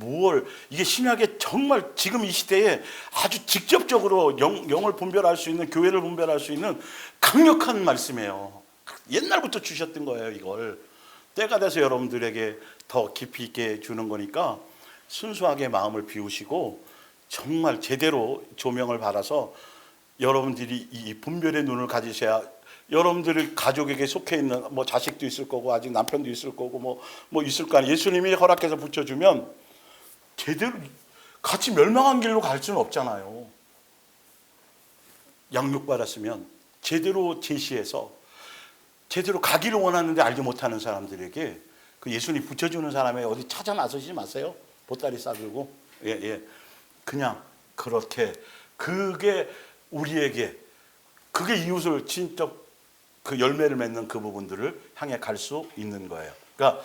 이게 신약에 정말 지금 이 시대에 아주 직접적으로 영을 분별할 수 있는 교회를 분별할 수 있는 강력한 말씀이에요. 옛날부터 주셨던 거예요. 이걸 때가 돼서 여러분들에게 더 깊이 있게 주는 거니까 순수하게 마음을 비우시고 정말 제대로 조명을 받아서 여러분들이 이 분별의 눈을 가지셔야 여러분들이 가족에게 속해 있는 뭐 자식도 있을 거고 아직 남편도 있을 거고 뭐 있을 거 아니에요. 예수님이 허락해서 붙여주면 제대로 같이 멸망한 길로 갈 수는 없잖아요. 양육받았으면 제대로 제시해서 제대로 가기를 원하는데 알지 못하는 사람들에게 그 예수님 붙여주는 사람에 어디 찾아 나서지 마세요. 보따리 싸들고 그냥 그렇게 그게 우리에게 그게 이웃을 진짜 그 열매를 맺는 그 부분들을 향해 갈 수 있는 거예요. 그러니까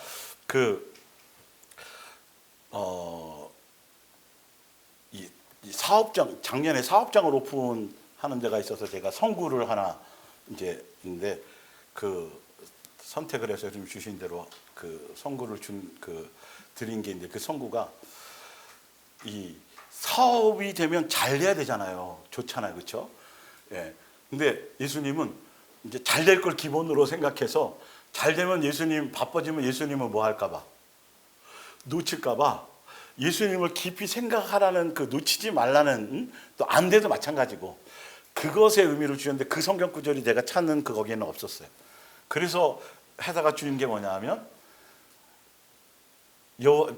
이 사업장 작년에 사업장을 오픈하는 데가 있어서 제가 선구를 하나 이제 있는데 그 선택을 해서 좀 주신 대로 그 선구를 드린 게 있는데 그 선구가 이 사업이 되면 잘 돼야 되잖아요. 좋잖아요, 그렇죠? 예. 근데 예수님은 이제 잘 될 걸 기본으로 생각해서 잘 되면 예수님 바빠지면 예수님은 뭐 할까봐 놓칠까봐 예수님을 깊이 생각하라는 그 놓치지 말라는 또 안 돼도 마찬가지고 그것의 의미를 주셨는데 그 성경 구절이 내가 찾는 거기에는 없었어요. 그래서 해다가 주는 게 뭐냐 하면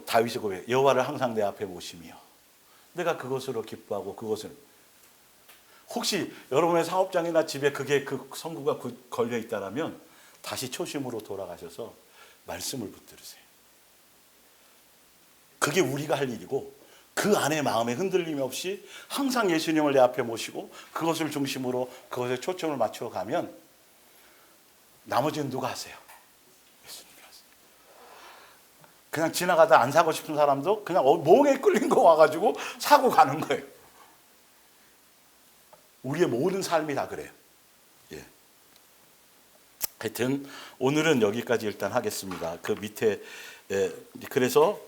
다윗의 고백 여호와를 항상 내 앞에 모시며 내가 그것으로 기뻐하고 그것을 혹시 여러분의 사업장이나 집에 그게 그 선구가 걸려 있다라면 다시 초심으로 돌아가셔서 말씀을 붙들으세요. 그게 우리가 할 일이고 그 안에 마음에 흔들림이 없이 항상 예수님을 내 앞에 모시고 그것을 중심으로 그것에 초점을 맞춰 가면 나머지는 누가 하세요? 예수님이 하세요. 그냥 지나가다 안 사고 싶은 사람도 그냥 멍에 끌린 거 와가지고 사고 가는 거예요. 우리의 모든 삶이 다 그래요. 예. 하여튼 오늘은 여기까지 일단 하겠습니다. 그 밑에 그래서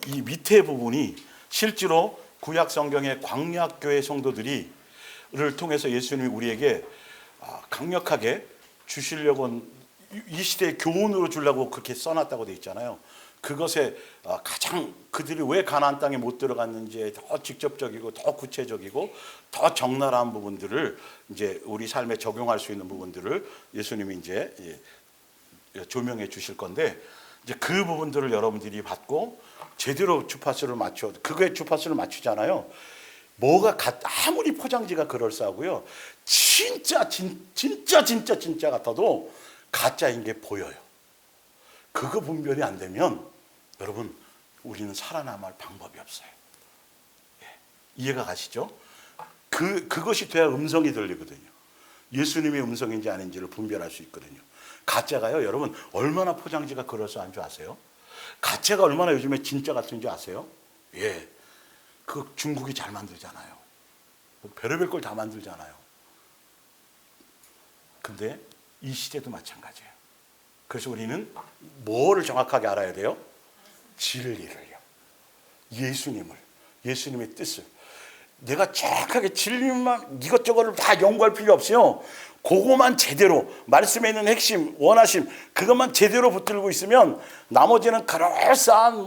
이 밑에 부분이 실제로 구약 성경의 광야교회 성도들이를 통해서 예수님이 우리에게 강력하게 주시려고 이 시대의 교훈으로 주려고 그렇게 써놨다고 돼 있잖아요. 그것에 가장 그들이 왜 가나안 땅에 못 들어갔는지에 더 직접적이고 더 구체적이고 더 적나라한 부분들을 이제 우리 삶에 적용할 수 있는 부분들을 예수님이 이제 조명해 주실 건데 이제 그 부분들을 여러분들이 받고 제대로 주파수를 맞춰 그게 주파수를 맞추잖아요. 뭐가 아무리 포장지가 그럴싸하고요. 진짜 같아도 가짜인 게 보여요. 그거 분별이 안 되면 여러분 우리는 살아남을 방법이 없어요. 예. 이해가 가시죠? 그것이 돼야 음성이 들리거든요. 예수님의 음성인지 아닌지를 분별할 수 있거든요. 가짜가요, 여러분 얼마나 포장지가 그럴싸한 줄 아세요? 가짜가 얼마나 요즘에 진짜 같은 줄 아세요? 예, 그 중국이 잘 만들잖아요. 별의별 걸 다 만들잖아요. 근데 이 시대도 마찬가지예요. 그래서 우리는 뭐를 정확하게 알아야 돼요? 진리를요. 예수님의 뜻을. 내가 정확하게 진리만 이것저것을 다 연구할 필요 없어요. 그거만 제대로 말씀에 있는 핵심, 원하심 그것만 제대로 붙들고 있으면 나머지는 그럴싸한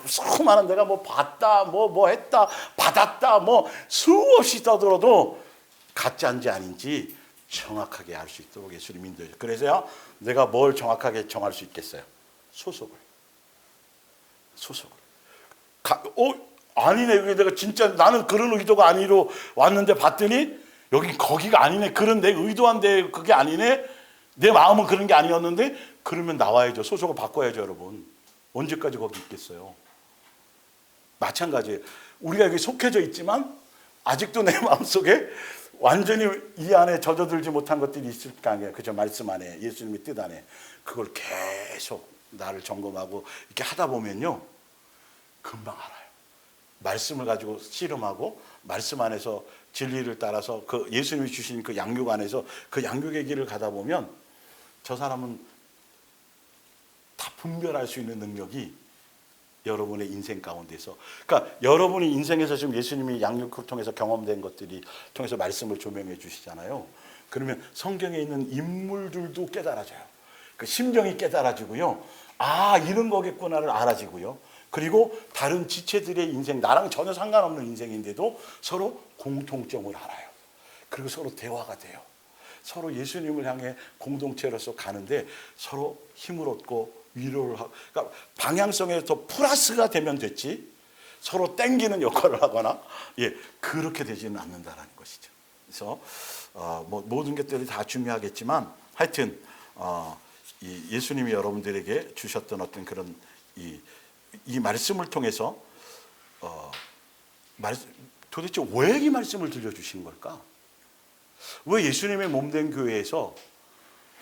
수많은 내가 봤다, 했다, 받았다, 수없이 떠들어도 가짜인지 아닌지 정확하게 알 수 있도록 예수님 인도해요. 그래서야 내가 뭘 정확하게 정할 수 있겠어요? 소속을. 아니네. 내가 진짜 나는 그런 의도가 아니로 왔는데 봤더니 거기가 아니네. 그런 내 의도한 데 그게 아니네. 내 마음은 그런 게 아니었는데 그러면 나와야죠. 소속을 바꿔야죠, 여러분. 언제까지 거기 있겠어요? 마찬가지예요. 우리가 여기 속해져 있지만 아직도 내 마음속에 완전히 이 안에 젖어들지 못한 것들이 있을 거 아니에요. 그죠? 말씀 안에, 예수님의 뜻 안에. 그걸 계속 나를 점검하고 이렇게 하다 보면요, 금방 알아요. 말씀을 가지고 씨름하고 말씀 안에서 진리를 따라서 그 예수님이 주신 그 양육 안에서 그 양육의 길을 가다 보면 저 사람은 다 분별할 수 있는 능력이 여러분의 인생 가운데서, 그러니까 여러분이 인생에서 지금 예수님이 양육을 통해서 경험된 것들이 통해서 말씀을 조명해 주시잖아요. 그러면 성경에 있는 인물들도 깨달아져요. 그 심정이 깨달아지고요. 아, 이런 거겠구나를 알아지고요. 그리고 다른 지체들의 인생, 나랑 전혀 상관없는 인생인데도 서로 공통점을 알아요. 그리고 서로 대화가 돼요. 서로 예수님을 향해 공동체로서 가는데 서로 힘을 얻고 위로를 하고, 그러니까 방향성에 더 플러스가 되면 됐지 서로 땡기는 역할을 하거나 그렇게 되지는 않는다라는 것이죠. 그래서 뭐 모든 것들이 다 중요하겠지만 하여튼 이 예수님이 여러분들에게 주셨던 어떤 그런 이 말씀을 통해서 도대체 왜 이 말씀을 들려주신 걸까? 왜 예수님의 몸된 교회에서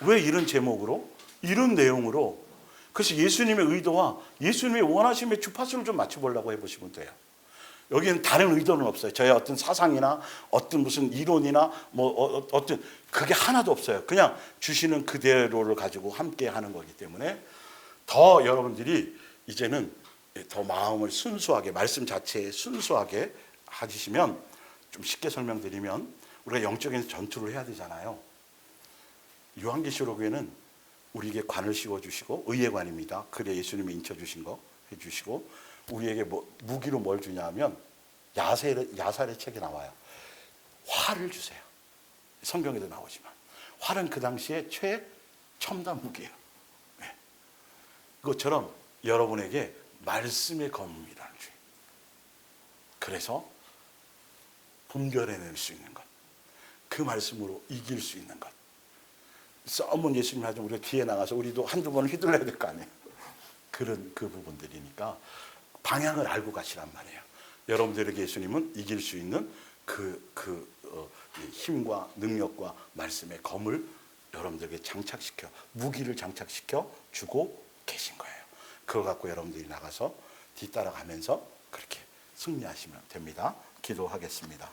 왜 이런 제목으로 이런 내용으로, 그래서 예수님의 의도와 예수님의 원하심의 주파수를 좀 맞춰보려고 해보시면 돼요. 여기는 다른 의도는 없어요. 저의 어떤 사상이나 어떤 무슨 이론이나 뭐 어떤 그게 하나도 없어요. 그냥 주시는 그대로를 가지고 함께 하는 거기 때문에 더 여러분들이 이제는 더 마음을 순수하게, 말씀 자체에 순수하게 하시면, 좀 쉽게 설명드리면 우리가 영적인 전투를 해야 되잖아요. 요한계시록에는 우리에게 관을 씌워주시고, 의의 관입니다. 그래 예수님이 인쳐주신 거 해주시고, 우리에게 무기로 뭘 주냐 하면 야살의 책에 나와요. 활을 주세요. 성경에도 나오지만 활은 그 당시에 최첨단 무기예요. 네. 그것처럼 여러분에게 말씀의 검이라는 주의. 그래서 분별해낼 수 있는 것, 그 말씀으로 이길 수 있는 것. 싸움은 예수님 하지만 우리가 뒤에 나가서 우리도 한두 번은 휘둘러야 될 거 아니에요. 그런 그 부분들이니까 방향을 알고 가시란 말이에요. 여러분들에게 예수님은 이길 수 있는 힘과 능력과 말씀의 검을 여러분들에게 장착시켜, 무기를 장착시켜 주고 계신 거예요. 그걸 갖고 여러분들이 나가서 뒤따라가면서 그렇게 승리하시면 됩니다. 기도하겠습니다.